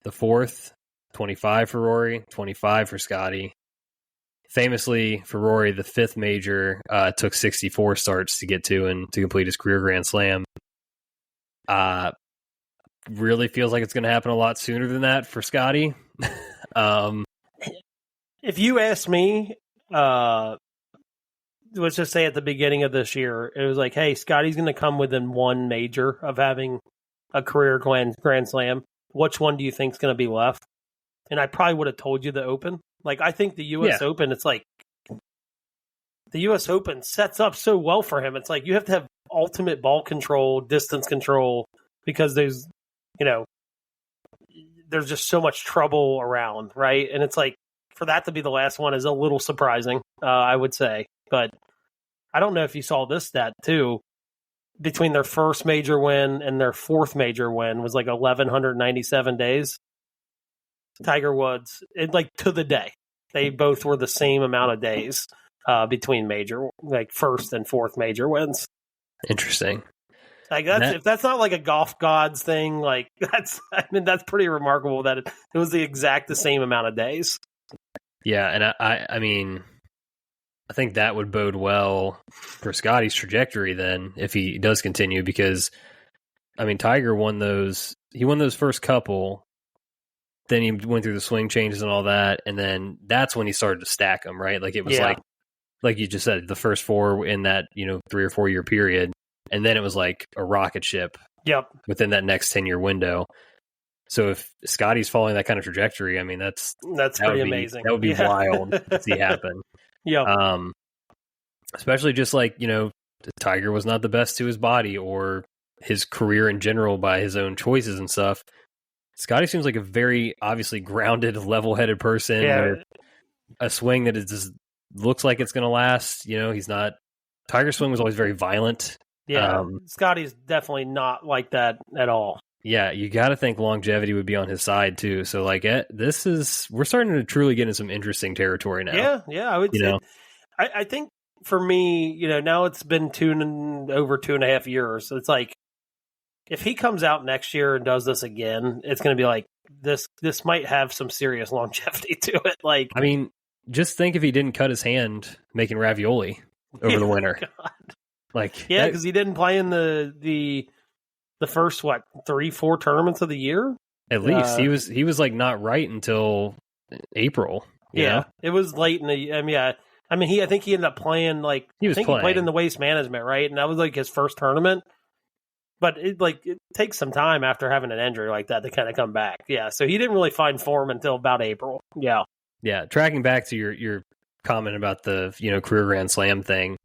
The fourth, 25 for Rory, 25 for Scotty. Famously, for Rory, the fifth major took 64 starts to get to and to complete his career Grand Slam. Really feels like it's going to happen a lot sooner than that for Scotty. If you ask me, let's just say at the beginning of this year, it was like, hey, Scotty's going to come within one major of having a career Grand Slam. Which one do you think is going to be left? And I probably would have told you the Open. Like, I think the U.S. Open, it's like, the U.S. Open sets up so well for him. It's like you have to have ultimate ball control, distance control, because there's just so much trouble around, right? And it's like, for that to be the last one is a little surprising, I would say. But I don't know if you saw this stat, too. Between their first major win and their fourth major win was like 1,197 days. Tiger Woods, to the day, they both were the same amount of days between major, like first and fourth major wins. Interesting. Like if that's not like a golf gods thing, like that's pretty remarkable that it was the same amount of days. Yeah, and I mean, I think that would bode well for Scotty's trajectory then if he does continue, because I mean Tiger won those first couple. Then he went through the swing changes and all that, and then that's when he started to stack them, right? Like it was like you just said, the first four in that 3 or 4 year period, and then it was like a rocket ship. Yep. Within that next 10-year window. So if Scotty's following that kind of trajectory, I mean that's pretty amazing. That would be wild to see happen. Yeah. Especially just like Tiger was not the best to his body or his career in general by his own choices and stuff. Scotty seems like a very obviously grounded, level-headed person with a swing that just looks like it's going to last. He's not. Tiger's swing was always very violent. Yeah, Scotty's definitely not like that at all. Yeah, you got to think longevity would be on his side too. So like, we're starting to truly get into some interesting territory now. Yeah, I would say. I think for me, now it's been over 2.5 years. So it's like, if he comes out next year and does this again, it's going to be like this might have some serious longevity to it. Like, I mean, just think if he didn't cut his hand making ravioli over the winter. God. Like, because he didn't play in the first 3-4 tournaments of the year. At least he was like not right until April. It was late in the. I think he ended up playing he played in the Waste Management, right? And that was like his first tournament. But it takes some time after having an injury like that to kind of come back. Yeah, so he didn't really find form until about April. Yeah. Yeah, tracking back to your comment about the career Grand Slam thing,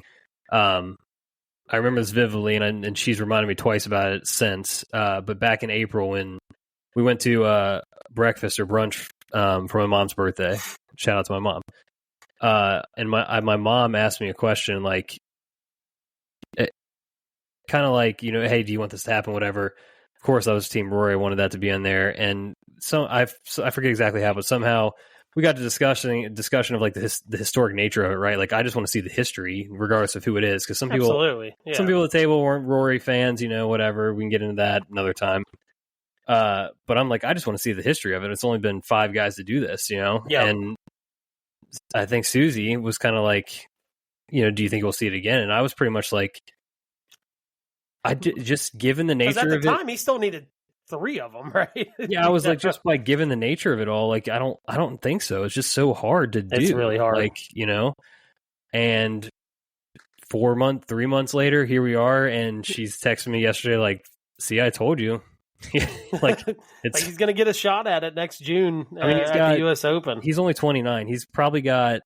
I remember this vividly, and she's reminded me twice about it since. But back in April when we went to breakfast or brunch for my mom's birthday, shout out to my mom. And my mom asked me a question like, kind of like, hey, do you want this to happen? Whatever. Of course, I was Team Rory. I wanted that to be in there. And so I forget exactly how, but somehow we got to discussion of like the historic nature of it, right? Like, I just want to see the history, regardless of who it is. Because some people at the table weren't Rory fans, whatever. We can get into that another time. But I'm like, I just want to see the history of it. It's only been 5 guys to do this, Yeah. And I think Susie was kind of like, do you think we'll see it again? And I was pretty much like, just given the nature of it. At the time, he still needed 3 of them, right? Yeah, I was like, just by given the nature of it all, like, I don't think so. It's just so hard to do. It's really hard. Like, and 3 months later, here we are. And she's texting me yesterday, like, see, I told you. Like, he's going to get a shot at it next June at the U.S. Open. He's only 29. He's probably got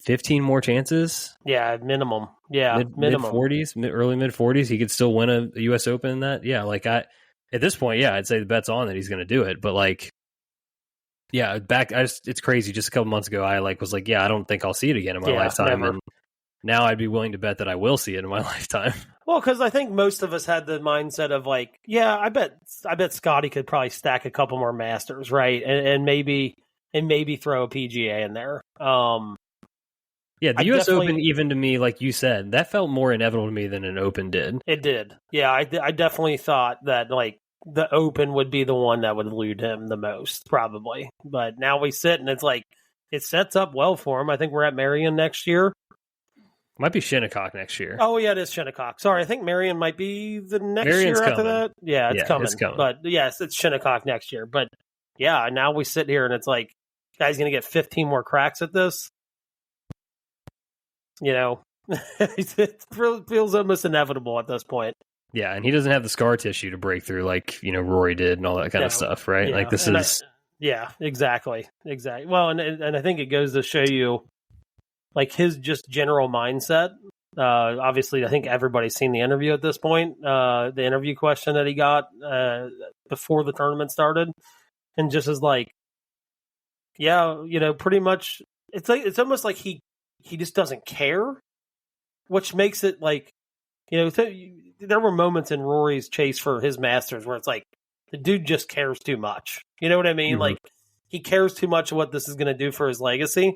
15 more chances. Yeah, minimum. Yeah, minimum. Early mid 40s. He could still win a U.S. Open in that. Yeah, like at this point, I'd say the bet's on that he's going to do it. But like, it's crazy. Just a couple months ago, I was like, I don't think I'll see it again in my lifetime. Never. now I'd be willing to bet that I will see it in my lifetime. Well, because I think most of us had the mindset of like, yeah, I bet Scotty could probably stack a couple more Masters, right? And maybe throw a PGA in there. Yeah, the U.S. Open, even to me, like you said, that felt more inevitable to me than an Open did. It did. Yeah, I definitely thought that, like, the Open would be the one that would elude him the most, probably. But now we sit, and it's like, it sets up well for him. I think we're at Marion next year. Might be Shinnecock next year. Oh, yeah, it is Shinnecock. Sorry, I think Marion might be the next Marion's year after coming. that. Yeah, it's coming. But, yes, it's Shinnecock next year. But, yeah, now we sit here, and it's like, guy's going to get 15 more cracks at this. You know, it feels almost inevitable at this point. Yeah, and he doesn't have the scar tissue to break through like, Rory did and all that kind of stuff, right? Yeah, like this is... yeah, exactly. Well, and I think it goes to show you, like, his just general mindset. Obviously, I think everybody's seen the interview at this point, the interview question that he got before the tournament started. And just is like, yeah, pretty much, it's almost like he just doesn't care, which makes it like, there were moments in Rory's chase for his Masters where it's like, the dude just cares too much. You know what I mean? Mm-hmm. Like, he cares too much of what this is going to do for his legacy.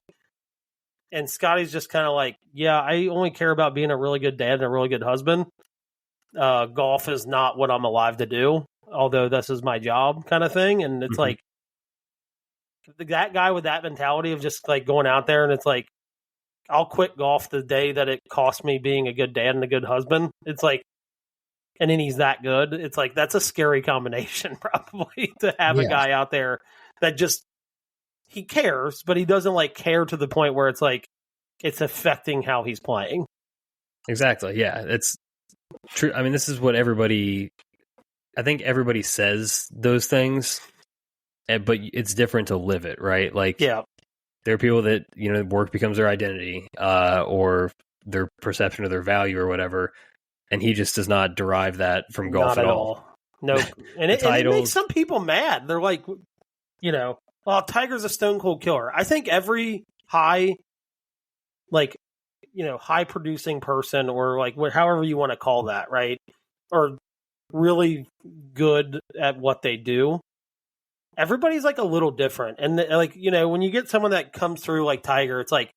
And Scotty's just kind of like, yeah, I only care about being a really good dad and a really good husband. Golf is not what I'm alive to do, although this is my job kind of thing. And it's like, that guy with that mentality of just like going out there and it's like, I'll quit golf the day that it costs me being a good dad and a good husband. It's like, and then he's that good. It's like, that's a scary combination probably to have a guy out there that just, he cares, but he doesn't like care to the point where it's like, it's affecting how he's playing. Exactly. Yeah. It's true. I mean, this is what everybody says those things, but it's different to live it, right? Like, yeah. There are people that, work becomes their identity, or their perception of their value or whatever. And he just does not derive that from golf at all. No. And it makes some people mad. They're like, Tiger's a stone cold killer. I think every high producing person, or like however you want to call that, right? Or really good at what they do. Everybody's like a little different. And like, when you get someone that comes through like Tiger, it's like,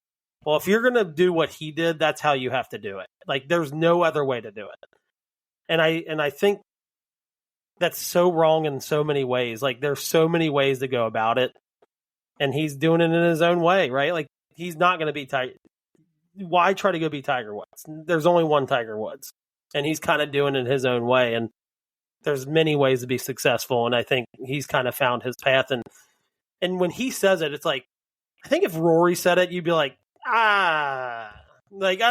well, if you're going to do what he did, that's how you have to do it. Like, there's no other way to do it. And I think that's so wrong in so many ways. Like, there's so many ways to go about it. And he's doing it in his own way, right? Like, he's not going to be Tiger. Why try to go be Tiger Woods? There's only one Tiger Woods. And he's kind of doing it his own way. And there's many ways to be successful, and I think he's kind of found his path. And when he says it, it's like, I think if Rory said it, you'd be like, like, I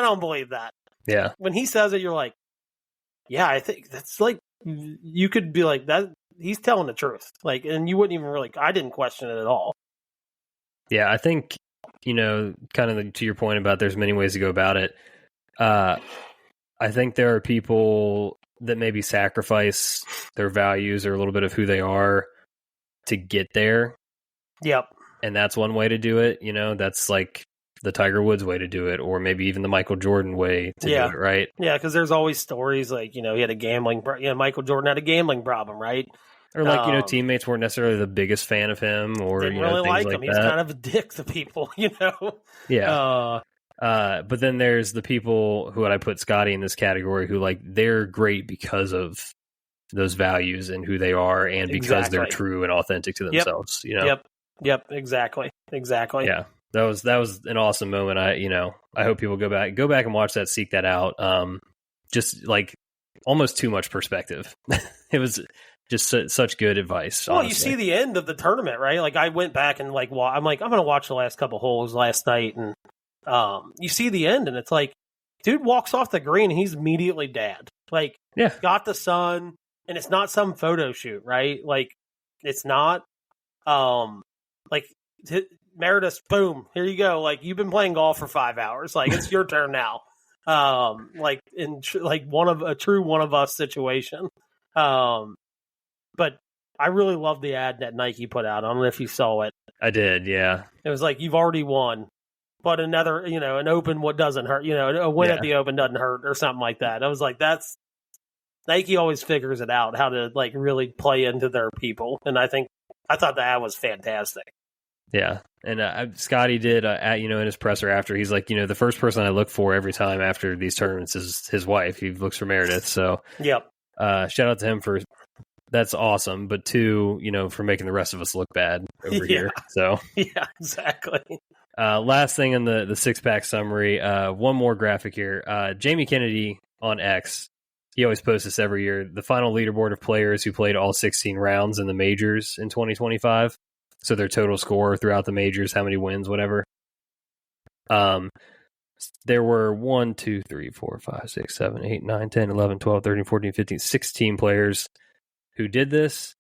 don't believe that. Yeah. When he says it, you're like, yeah, I think that's like, you could be like, that he's telling the truth. Like, and you wouldn't even really, I didn't question it at all. Yeah, I think, kind of to your point about there's many ways to go about it. I think there are people that maybe sacrifice their values or a little bit of who they are to get there. Yep. And that's one way to do it. That's like the Tiger Woods way to do it, or maybe even the Michael Jordan way to do it, right? Yeah, because there's always stories like, he had a gambling, Michael Jordan had a gambling problem, right? Or like, teammates weren't necessarily the biggest fan of him, or, didn't really things like him. That. He's kind of a dick to people, Yeah. But then there's the people who I put Scotty in this category who like they're great because of those values and who they are, and because they're true and authentic to themselves. Yep. Exactly. Yeah, that was an awesome moment. I hope people go back and watch that, seek that out. Just like almost too much perspective. It was just such good advice. Well, honestly. You see the end of the tournament, right? Like I went back and like, I'm like, I'm going to watch the last couple holes last night, and you see the end, and it's like, dude walks off the green, and he's immediately dad. Like, got the son, and it's not some photo shoot, right? Like, it's not, like, Meredith, boom, here you go. Like, you've been playing golf for 5 hours. Like, it's your turn now. Like, in like a true one of us situation. But I really love the ad that Nike put out. I don't know if you saw it. I did, yeah. It was like, you've already won. but another, an Open what doesn't hurt, a win at the Open doesn't hurt or something like that. I was like, Nike always figures it out how to like really play into their people, and I thought that was fantastic. Yeah, and Scotty did in his presser after, he's like, the first person I look for every time after these tournaments is his wife. He looks for Meredith, so yep. Shout out to him for that's awesome, but 2, for making the rest of us look bad over here. So yeah, exactly. Last thing in the 6-pack summary, one more graphic here. Jamie Kennedy on X. He always posts this every year. The final leaderboard of players who played all 16 rounds in the majors in 2025. So their total score throughout the majors, how many wins, whatever. There were 1, 2, 3, 4, 5, 6, 7, 8, 9, 10, 11, 12, 13, 14, 15, 16 players who did this.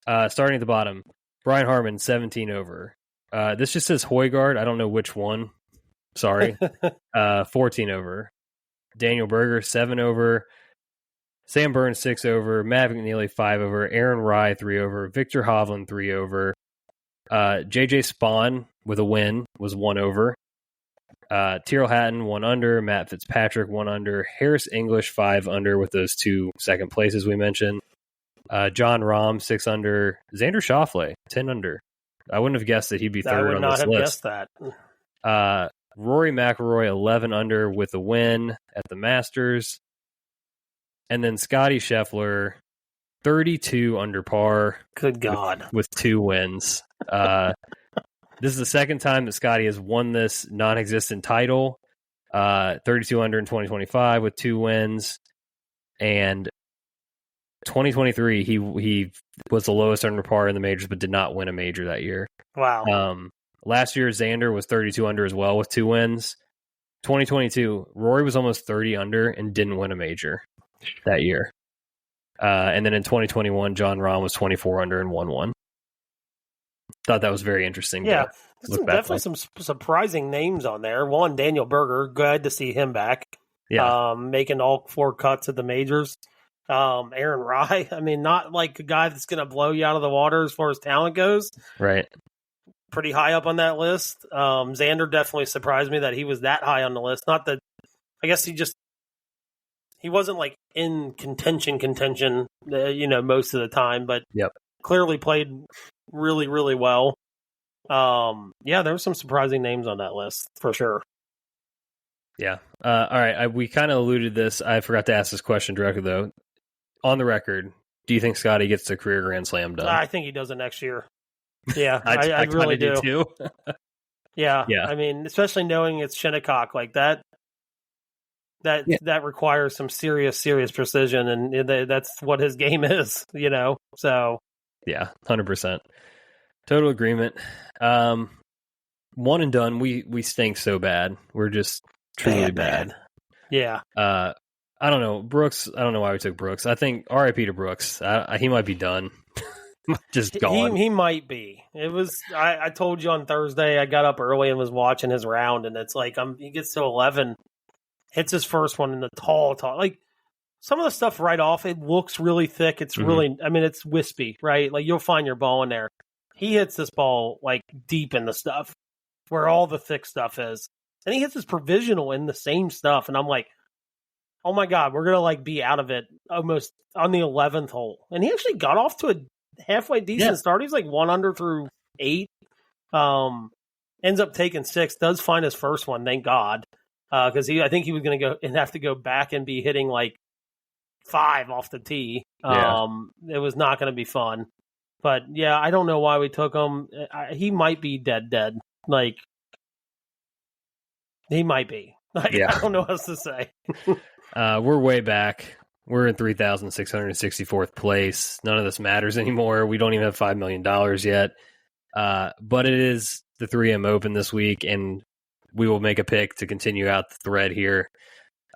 Starting at the bottom, Brian Harmon, 17 over. This just says Højgaard. I don't know which one. Sorry. 14 over. Daniel Berger, 7 over. Sam Burns, 6 over. Matt McNeely, 5 over. Aaron Rye, 3 over. Victor Hovland, 3 over. JJ Spawn with a win was 1 over. Tyrrell Hatton, 1 under. Matt Fitzpatrick, 1 under. Harris English, 5 under with those 2 second places we mentioned. John Rahm, 6 under. Xander Schauffele, 10 under. I wouldn't have guessed that he'd be third on this list. I would not have guessed that. Rory McIlroy, 11 under with a win at the Masters. And then Scotty Scheffler, 32 under par. Good God. With 2 wins. This is the second time that Scotty has won this non-existent title. 32 under in 2025 with 2 wins. And 2023, he was the lowest under par in the majors, but did not win a major that year. Wow. Last year, Xander was 32 under as well with 2 wins. 2022, Rory was almost 30 under and didn't win a major that year. And then in 2021, John Rahm was 24 under and won 1. Thought that was very interesting. Yeah, definitely some surprising names on there. One, Daniel Berger, glad to see him back. Yeah, making all 4 cuts at the majors. Aaron Rye, I mean, not like a guy that's going to blow you out of the water as far as talent goes. Right. Pretty high up on that list. Xander definitely surprised me that he was that high on the list. Not that, I guess he wasn't like in contention, most of the time, but clearly played really, really well. There were some surprising names on that list for sure. Yeah. All right. We kind of alluded this. I forgot to ask this question directly though. On the record, do you think Scotty gets the career Grand Slam done? I think he does it next year. Yeah, I really do too. Yeah. I mean, especially knowing it's Shinnecock like that. That requires some serious precision, and that's what his game is, So yeah, 100%, total agreement. One and done. We stink so bad. We're just truly bad. Yeah. I don't know Brooks. I don't know why we took Brooks. I think R.I.P. to Brooks. He might be done. Just gone. He might be. It was. I told you on Thursday. I got up early and was watching his round, and it's like he gets to 11. Hits his first one in the tall. Like some of the stuff right off, it looks really thick. It's really, I mean, it's wispy, right? Like you'll find your ball in there. He hits this ball like deep in the stuff where all the thick stuff is. And he hits his provisional in the same stuff. And I'm like, oh my God, we're going to like be out of it almost on the 11th hole. And he actually got off to a halfway decent start. He's like 1 under through 8. Ends up taking 6, does find his first one. Thank God. Because I think he was going to go and have to go back and be hitting like 5 off the tee. It was not going to be fun. But yeah, I don't know why we took him. He might be dead. Like he might be. I don't know what else to say. We're way back. We're in 3,664th place. None of this matters anymore. We don't even have $5 million yet. But it is the 3M Open this week, and we will make a pick to continue out the thread here.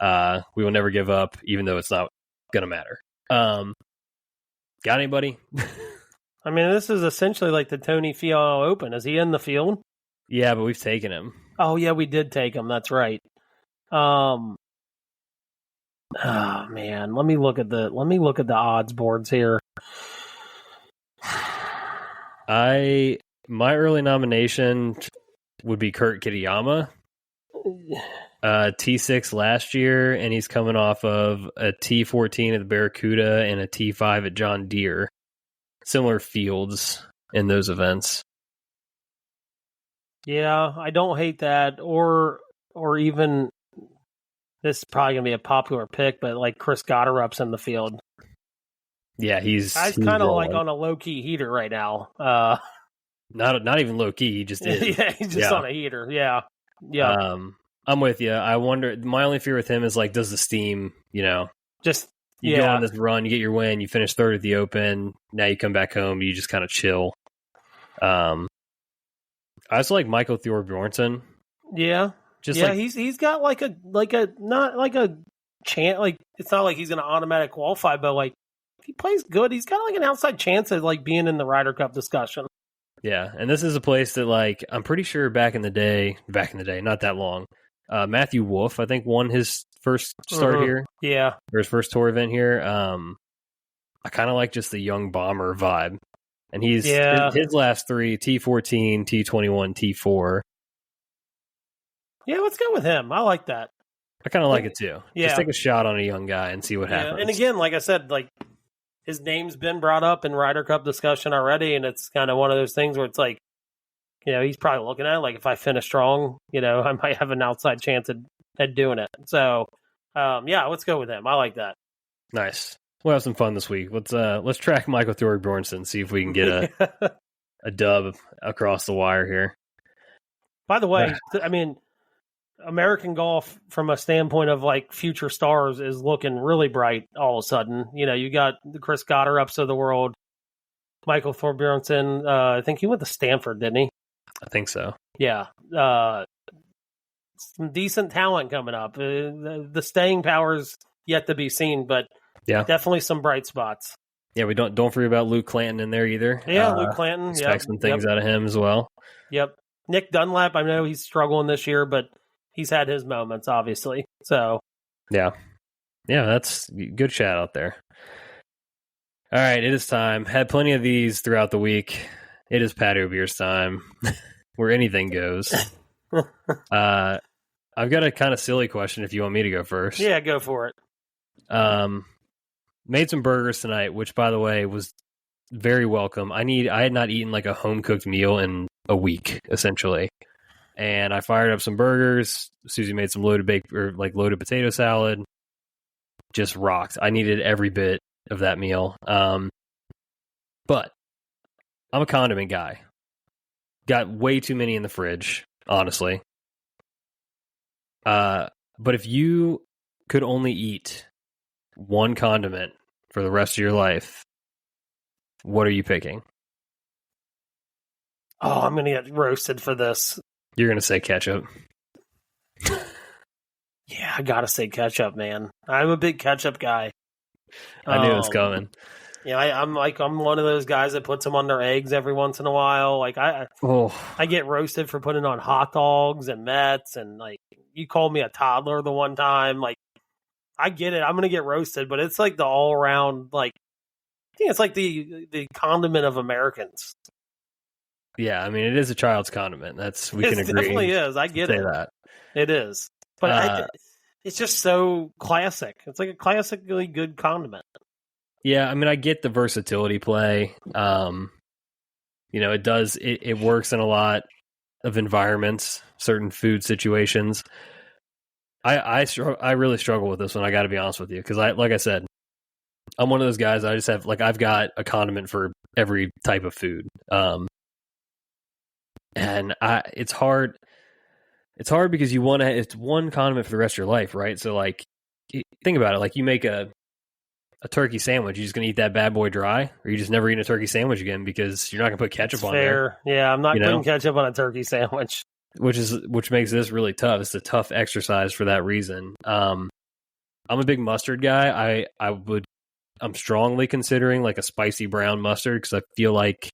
We will never give up, even though it's not going to matter. Got anybody? I mean, this is essentially like the Tony Finau Open. Is he in the field? Yeah, but we've taken him. Oh, yeah, we did take him. That's right. Oh man, let me look at the odds boards here. My early nomination would be Kurt Kitayama. T6 last year, and he's coming off of a T14 at the Barracuda and a T5 at John Deere. Similar fields in those events. Yeah, I don't hate that. Or even, this is probably going to be a popular pick, but like Chris Gotterup's in the field. Yeah, he's kind of like on a low-key heater right now. Not even low-key, he just is. Yeah, he's just on a heater. Yeah. Yeah. I'm with you. I wonder, my only fear with him is like, does the steam, just you go on this run, you get your win, you finish third at the Open, now you come back home, you just kind of chill. I also like Michael Thorbjornsen. Yeah. He's got like a not like a chance, like it's not like he's gonna automatic qualify, but like if he plays good, he's got like an outside chance of like being in the Ryder Cup discussion. Yeah, and this is a place that like I'm pretty sure back in the day, not that long, Matthew Wolff, I think, won his first start here. Yeah. Or his first tour event here. I kind of like just the young bomber vibe. And his last three, T14, T21, T4. Yeah, let's go with him. I like that. I kind of like it too. Yeah. Just take a shot on a young guy and see what happens. And again, like I said, like his name's been brought up in Ryder Cup discussion already, and it's kind of one of those things where it's like, he's probably looking at it like, if I finish strong, I might have an outside chance at doing it. So, let's go with him. I like that. Nice. We'll have some fun this week. Let's track Michael Thorbjornsen, see if we can get a dub across the wire here. By the way, I mean, American golf from a standpoint of like future stars is looking really bright all of a sudden. You got the Chris Gotterups of the world, Michael Thorbjornsen. I think he went to Stanford, didn't he? I think so. Yeah. Some decent talent coming up. The staying power's yet to be seen, but definitely some bright spots. Yeah, we don't forget about Luke Clanton in there either. Yeah, Luke Clanton. Expect some things out of him as well. Yep. Nick Dunlap, I know he's struggling this year, but he's had his moments, obviously. So, yeah, that's a good shout out there. All right, it is time. Had plenty of these throughout the week. It is Patio Beers time, where anything goes. I've got a kind of silly question if you want me to go first. Yeah, go for it. Made some burgers tonight, which, by the way, was very welcome. I had not eaten like a home cooked meal in a week, essentially. And I fired up some burgers. Susie made some loaded potato salad. Just rocked. I needed every bit of that meal. But I'm a condiment guy. Got way too many in the fridge, honestly. But if you could only eat one condiment for the rest of your life, what are you picking? Oh, I'm going to get roasted for this. You're going to say ketchup. Yeah, I got to say ketchup, man. I'm a big ketchup guy. I knew it was coming. Yeah, I'm one of those guys that puts them on their eggs every once in a while. Like I get roasted for putting on hot dogs and Mets, and like you called me a toddler the one time. Like I get it. I'm gonna get roasted, but it's like the all around like I think it's like the condiment of Americans. Yeah, I mean it is a child's condiment. We can agree. It definitely is. I get it. That. It is, but it's just so classic. It's like a classically good condiment. Yeah, I mean, I get the versatility play. It works in a lot of environments, certain food situations. I really struggle with this one. I got to be honest with you, because like I said, I'm one of those guys. I just have I've got a condiment for every type of food. And it's hard. It's hard because it's one condiment for the rest of your life, right? So like, think about it. Like you make a turkey sandwich, you just going to eat that bad boy dry, or you just never eat a turkey sandwich again because you're not going to put ketchup on there. Yeah, I'm not putting ketchup on a turkey sandwich. Which makes this really tough. It's a tough exercise for that reason. I'm a big mustard guy. I'm strongly considering like a spicy brown mustard because I feel like,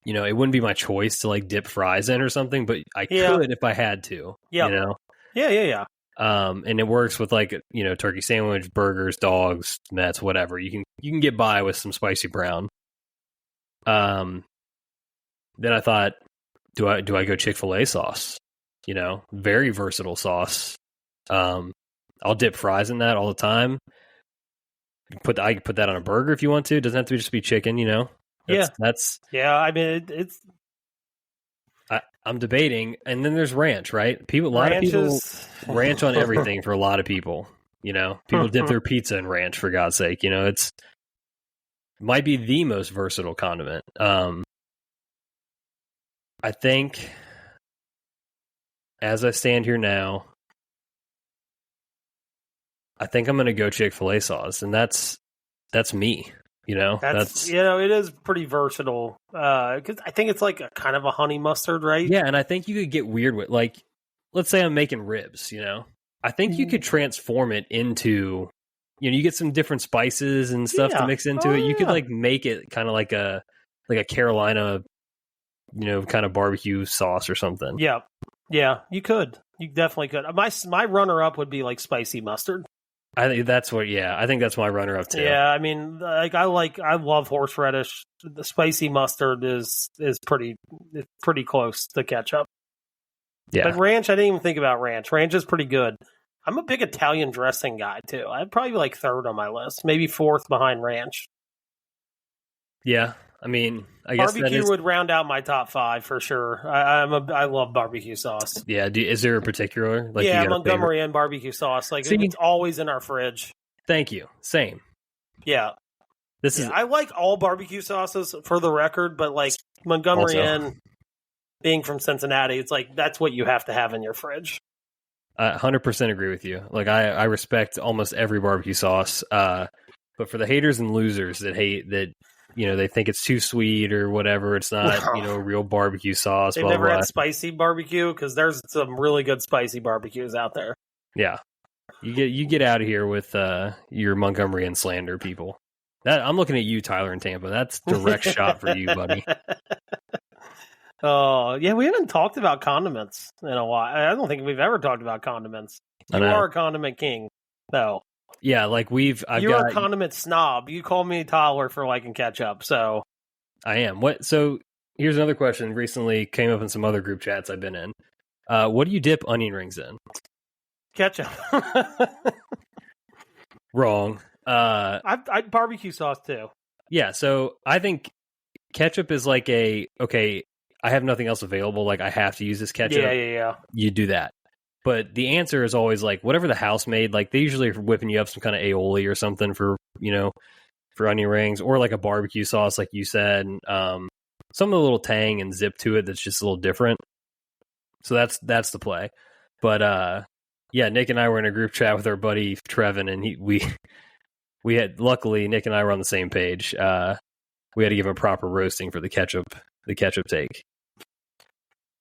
it wouldn't be my choice to like dip fries in or something, but I could if I had to. Yeah. Yeah. And it works with like, turkey sandwich, burgers, dogs, Mets, whatever. You can get by with some spicy brown. Then I thought, do I go Chick-fil-A sauce? very versatile sauce. I'll dip fries in that all the time. I can put that on a burger if you want to. It doesn't have to just be chicken, That's I mean, it's. I'm debating, and then there's ranch, right? A lot of people ranch on everything for a lot of people. People dip their pizza in ranch, for God's sake. It's might be the most versatile condiment. I think, as I stand here now, I think I'm going to go Chick-fil-A sauce, and that's me. That's it is pretty versatile. Because I think it's like a kind of a honey mustard, right? Yeah, and I think you could get weird with, like, let's say I'm making ribs. I think you could transform it into, you get some different spices and stuff to mix into it. You could like make it kind of like a Carolina, kind of barbecue sauce or something. Yeah, you could. You definitely could. My runner up would be like spicy mustard. I think that's my runner up too. Yeah, I mean, like I love horseradish. The spicy mustard is pretty close to ketchup. Yeah, but ranch, I didn't even think about ranch. Ranch is pretty good. I'm a big Italian dressing guy too. I'd probably be like third on my list, maybe fourth behind ranch. Yeah, I mean, I guess barbecue would round out my top 5 for sure. I love barbecue sauce. Yeah, is there a particular? Like, Montgomery and barbecue sauce. Like, it's always in our fridge. Thank you. Same. Yeah. I like all barbecue sauces for the record, but like Montgomery and being from Cincinnati, it's like that's what you have to have in your fridge. 100% agree with you. Like, I respect almost every barbecue sauce, but for the haters and losers that hate that, they think it's too sweet or whatever, it's not, real barbecue sauce. They've never had spicy barbecue, because there's some really good spicy barbecues out there. Yeah, you get out of here with your Montgomery and slander people. I'm looking at you, Tyler, in Tampa. That's direct shot for you, buddy. Oh, yeah, we haven't talked about condiments in a while. I don't think we've ever talked about condiments. You are a condiment king, though. Yeah, like you're a condiment snob. You call me Tyler for liking ketchup, so I am. So here's another question. Recently came up in some other group chats I've been in. What do you dip onion rings in? Ketchup. Wrong. I'd barbecue sauce too. Yeah, so I think ketchup is like I have nothing else available. Like, I have to use this ketchup. Yeah. You do that. But the answer is always like whatever the house made. Like, they usually are whipping you up some kind of aioli or something for onion rings, or like a barbecue sauce, like you said. Some of the little tang and zip to it that's just a little different. So that's the play. But yeah, Nick and I were in a group chat with our buddy Trevin, and we had, luckily Nick and I were on the same page. We had to give him a proper roasting for the ketchup take.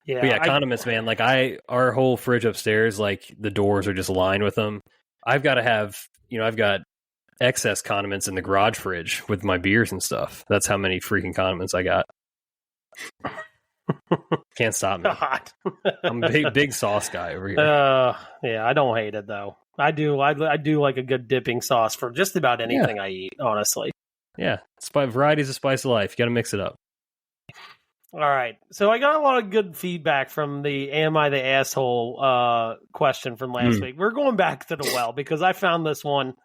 Yeah, but yeah, condiments, man. Like, our whole fridge upstairs, like, the doors are just lined with them. I've got to have, I've got excess condiments in the garage fridge with my beers and stuff. That's how many freaking condiments I got. Can't stop me. God. I'm a big sauce guy over here. Yeah, I don't hate it though. I do like a good dipping sauce for just about anything I eat, honestly. Yeah, variety is a spice of life. You got to mix it up. All right. So I got a lot of good feedback from the "Am I the asshole?" question from last week. We're going back to the well because I found this one,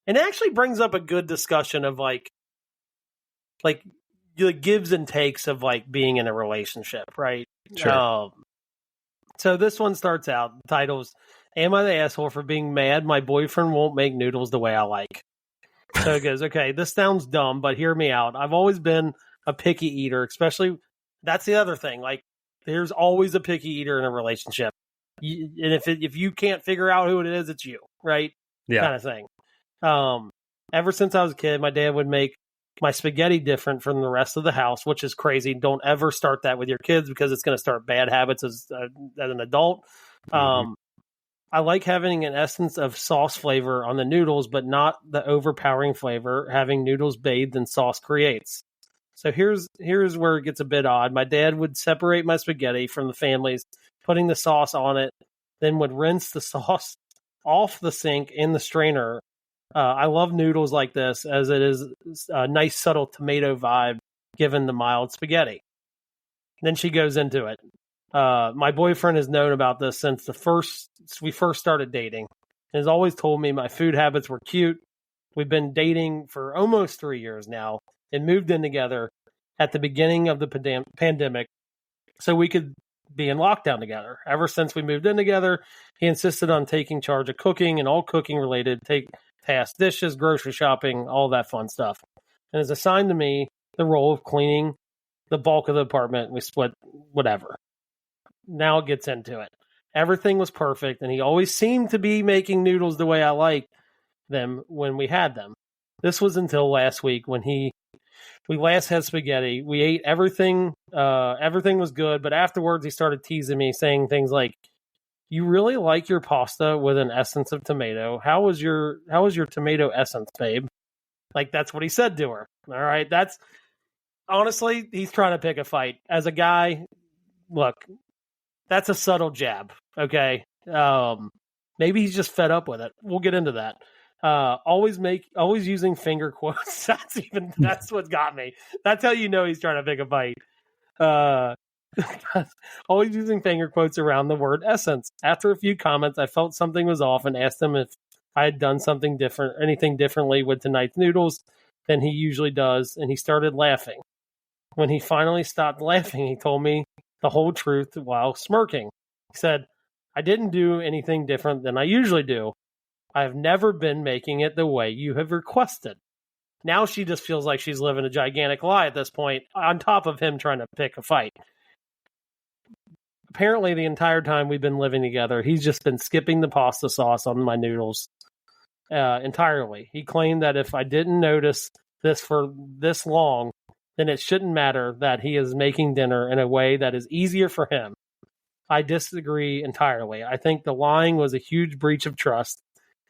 and it actually brings up a good discussion of like the gives and takes of like being in a relationship, right? Sure. So this one starts out, titles, "Am I the asshole for being mad my boyfriend won't make noodles the way I like?" So it goes, okay, this sounds dumb, but hear me out. I've always been a picky eater, especially... That's the other thing. Like, there's always a picky eater in a relationship, and if you can't figure out who it is, it's you, right? Yeah, kind of thing. Ever since I was a kid, my dad would make my spaghetti different from the rest of the house, which is crazy. Don't ever start that with your kids because it's going to start bad habits as an adult. I like having an essence of sauce flavor on the noodles, but not the overpowering flavor having noodles bathed in sauce creates. So here's where it gets a bit odd. My dad would separate my spaghetti from the family's, putting the sauce on it, then would rinse the sauce off the sink in the strainer. I love noodles like this, as it is a nice subtle tomato vibe given the mild spaghetti. Then she goes into it. My boyfriend has known about this since we first started dating, and has always told me my food habits were cute. We've been dating for almost 3 years now and moved in together at the beginning of the pandemic so we could be in lockdown together. Ever since we moved in together, he insisted on taking charge of cooking and all cooking related tasks, dishes, grocery shopping, all that fun stuff, and has assigned to me the role of cleaning the bulk of the apartment. We split whatever. Now it gets into it. Everything was perfect, and he always seemed to be making noodles the way I liked them when we had them. This was until last week when we last had spaghetti. We ate everything. Everything was good, but afterwards he started teasing me, saying things like, "You really like your pasta with an essence of tomato. How was your tomato essence, babe?" Like, that's what he said to her. All right, that's honestly, he's trying to pick a fight. As a guy, look, that's a subtle jab. Okay, maybe he's just fed up with it. We'll get into that. Always using finger quotes. That's what got me. That's how you know he's trying to pick a fight. Always using finger quotes around the word essence. After a few comments, I felt something was off and asked him if I had done anything differently with tonight's noodles than he usually does, and he started laughing. When he finally stopped laughing, he told me the whole truth while smirking. He said, "I didn't do anything different than I usually do. I have never been making it the way you have requested." Now she just feels like she's living a gigantic lie at this point, on top of him trying to pick a fight. Apparently, the entire time we've been living together, he's just been skipping the pasta sauce on my noodles entirely. He claimed that if I didn't notice this for this long, then it shouldn't matter that he is making dinner in a way that is easier for him. I disagree entirely. I think the lying was a huge breach of trust,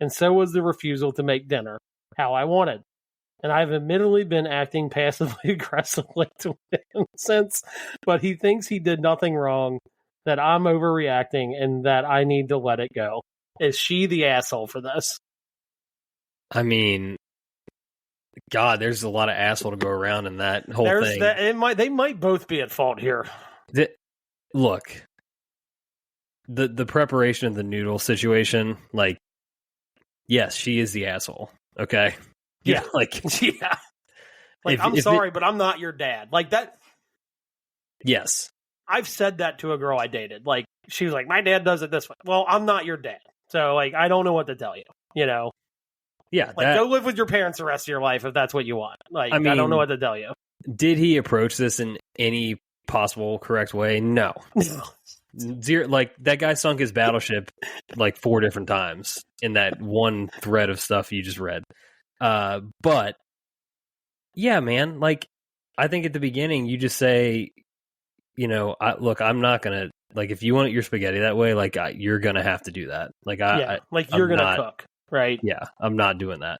and so was the refusal to make dinner how I wanted. And I've admittedly been acting passively aggressively to him since, but he thinks he did nothing wrong, that I'm overreacting, and that I need to let it go. Is she the asshole for this? I mean, God, there's a lot of asshole to go around in that whole thing. They might both be at fault here. Look, the preparation of the noodle situation, like, yes, she is the asshole. Okay. Yeah. Yeah. Like, I'm sorry, but I'm not your dad. Like that. Yes. I've said that to a girl I dated. Like, she was like, "My dad does it this way." Well, I'm not your dad. So, like, I don't know what to tell you, you know? Yeah. Like, go live with your parents the rest of your life if that's what you want. Like, I don't know what to tell you. Did he approach this in any possible correct way? No. Zero. Like, that guy sunk his battleship like 4 different times in that one thread of stuff you just read. But yeah, man, like, I think at the beginning you just say, you know, I'm not gonna, like, if you want your spaghetti that way, like, you're gonna have to do that. Like, you're gonna cook, right? Yeah, I'm not doing that.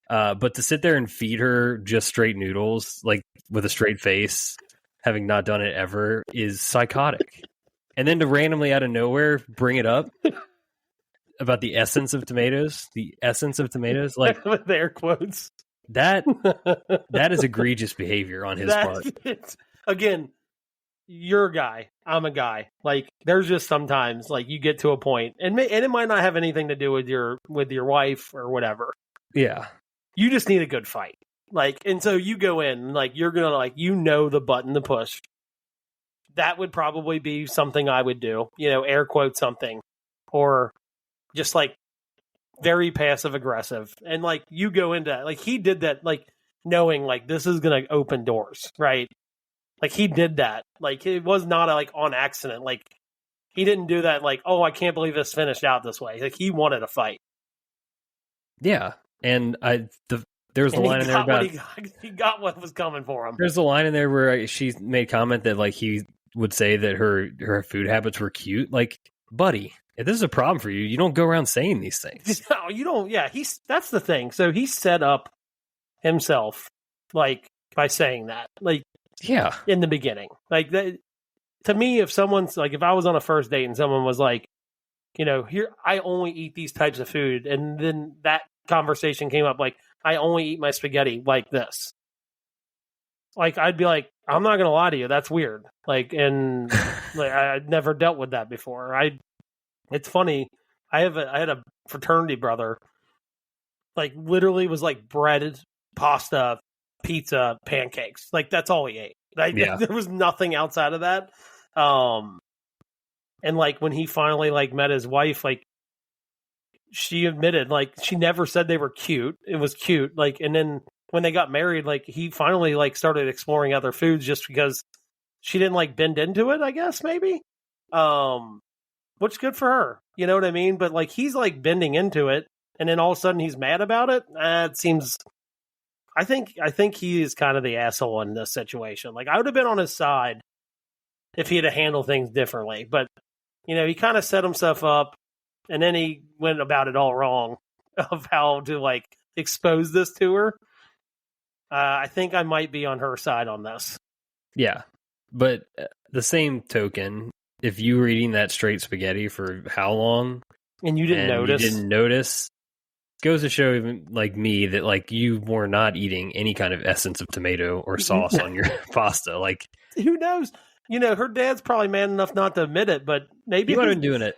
But to sit there and feed her just straight noodles, like, with a straight face, having not done it ever, is psychotic. And then to randomly out of nowhere bring it up about the essence of tomatoes, like, with air quotes. That is egregious behavior on his part. Again, you're a guy, I'm a guy. Like, there's just sometimes, like, you get to a point, and it might not have anything to do with your wife or whatever. Yeah, you just need a good fight. Like, and so you go in, like, you're gonna, like, you know, the button to push. That would probably be something I would do, you know, air quote something, or just, like, very passive aggressive. And, like, you go into, like, he did that, like, knowing, like, this is gonna open doors, right? Like, he did that. Like, it was not, like, on accident. Like, he didn't do that, like, "Oh, I can't believe this finished out this way." Like, he wanted a fight. Yeah. And there's a line in there about... He got what was coming for him. There's a line in there where she made comment that, like, he would say that her food habits were cute. Like, buddy, if this is a problem for you, you don't go around saying these things. No, you don't. Yeah, that's the thing. So he set up himself, like, by saying that. Like, yeah, in the beginning. Like, that, to me, if someone's, like, if I was on a first date and someone was like, you know, here, I only eat these types of food, and then that conversation came up, like, I only eat my spaghetti like this. Like, I'd be like, I'm not going to lie to you. That's weird. Like, and like I never dealt with that before. It's funny. I had a fraternity brother, like literally was like bread, pasta, pizza, pancakes. Like that's all he ate. Like there was nothing outside of that. And like when he finally like met his wife, like she admitted like she never said they were cute. It was cute. Like, and then when they got married, like he finally like started exploring other foods just because she didn't like bend into it, I guess maybe. Which good for her. You know what I mean? But like he's like bending into it and then all of a sudden he's mad about it. It seems I think he is kind of the asshole in this situation. Like I would have been on his side if he had to handle things differently. But you know, he kind of set himself up and then he went about it all wrong of how to like expose this to her. I think I might be on her side on this. Yeah. But the same token, if you were eating that straight spaghetti for how long and you didn't notice, goes to show even like me that like you were not eating any kind of essence of tomato or sauce on your pasta. Like who knows? You know, her dad's probably man enough not to admit it, but maybe he might have been doing it.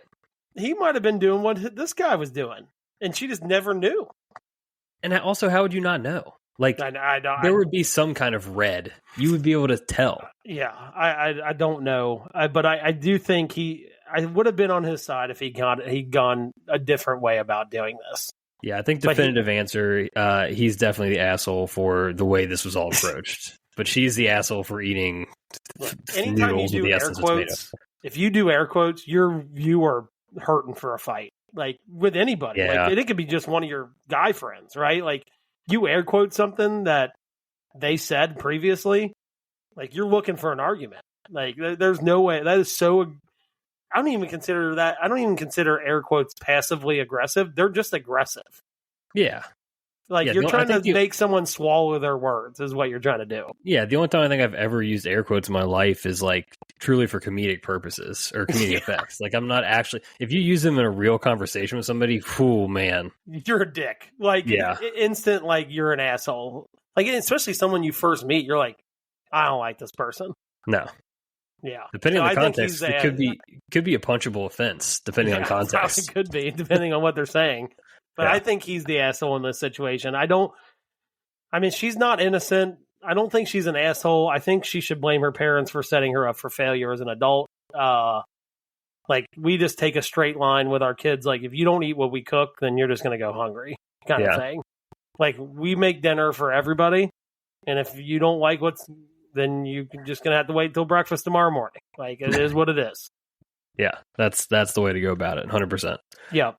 He might have been doing what this guy was doing, and she just never knew. And also, how would you not know? Like, there would be some kind of red. You would be able to tell. Yeah, I don't know, but I do think I would have been on his side if he'd gone a different way about doing this. Yeah, I think definitive answer. He's definitely the asshole for the way this was all approached. But she's the asshole for eating noodles with the essence of tomato. If you do air quotes, you are hurting for a fight, like with anybody. Yeah. Like it could be just one of your guy friends, right? Like you air quote something that they said previously, like you're looking for an argument. Like there's no way. That is so. I don't even consider that. I don't even consider air quotes passively aggressive. They're just aggressive. Yeah. Like you're trying to make someone swallow their words is what you're trying to do. Yeah. The only time I think I've ever used air quotes in my life is like truly for comedic purposes or comedic effects. Like I'm not actually, if you use them in a real conversation with somebody, whew, man. You're a dick. Like instant, like you're an asshole. Like especially someone you first meet, you're like, I don't like this person. No. Yeah. Depending on the context, it could be a punchable offense, depending on context. It could be, depending on what they're saying. But I think he's the asshole in this situation. I mean, she's not innocent. I don't think she's an asshole. I think she should blame her parents for setting her up for failure as an adult. Like, we just take a straight line with our kids. Like, if you don't eat what we cook, then you're just going to go hungry kind of thing. Like, we make dinner for everybody. And if you don't like then you're just going to have to wait till breakfast tomorrow morning. Like, it is what it is. Yeah, that's the way to go about it, 100%. Yeah.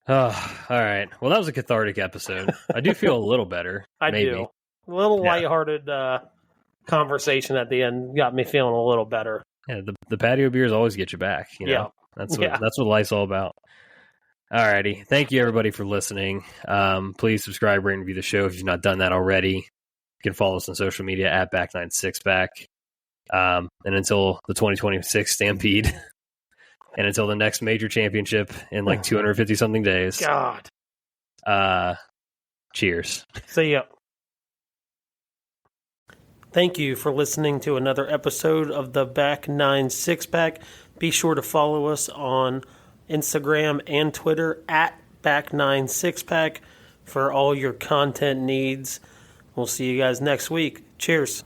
Oh, all right. Well, that was a cathartic episode. I do feel a little better. I do. A little lighthearted conversation at the end got me feeling a little better. Yeah, the patio beers always get you back. You know? That's what life's all about. All righty. Thank you, everybody, for listening. Please subscribe, rate, and review the show if you've not done that already. You can follow us on social media at Back96Back. And until the 2026 Stampede, and until the next major championship in like 250-something days. God. Cheers. See ya. Thank you for listening to another episode of the Back 9 Six-Pack. Be sure to follow us on Instagram and Twitter at Back 9 Six-Pack for all your content needs. We'll see you guys next week. Cheers.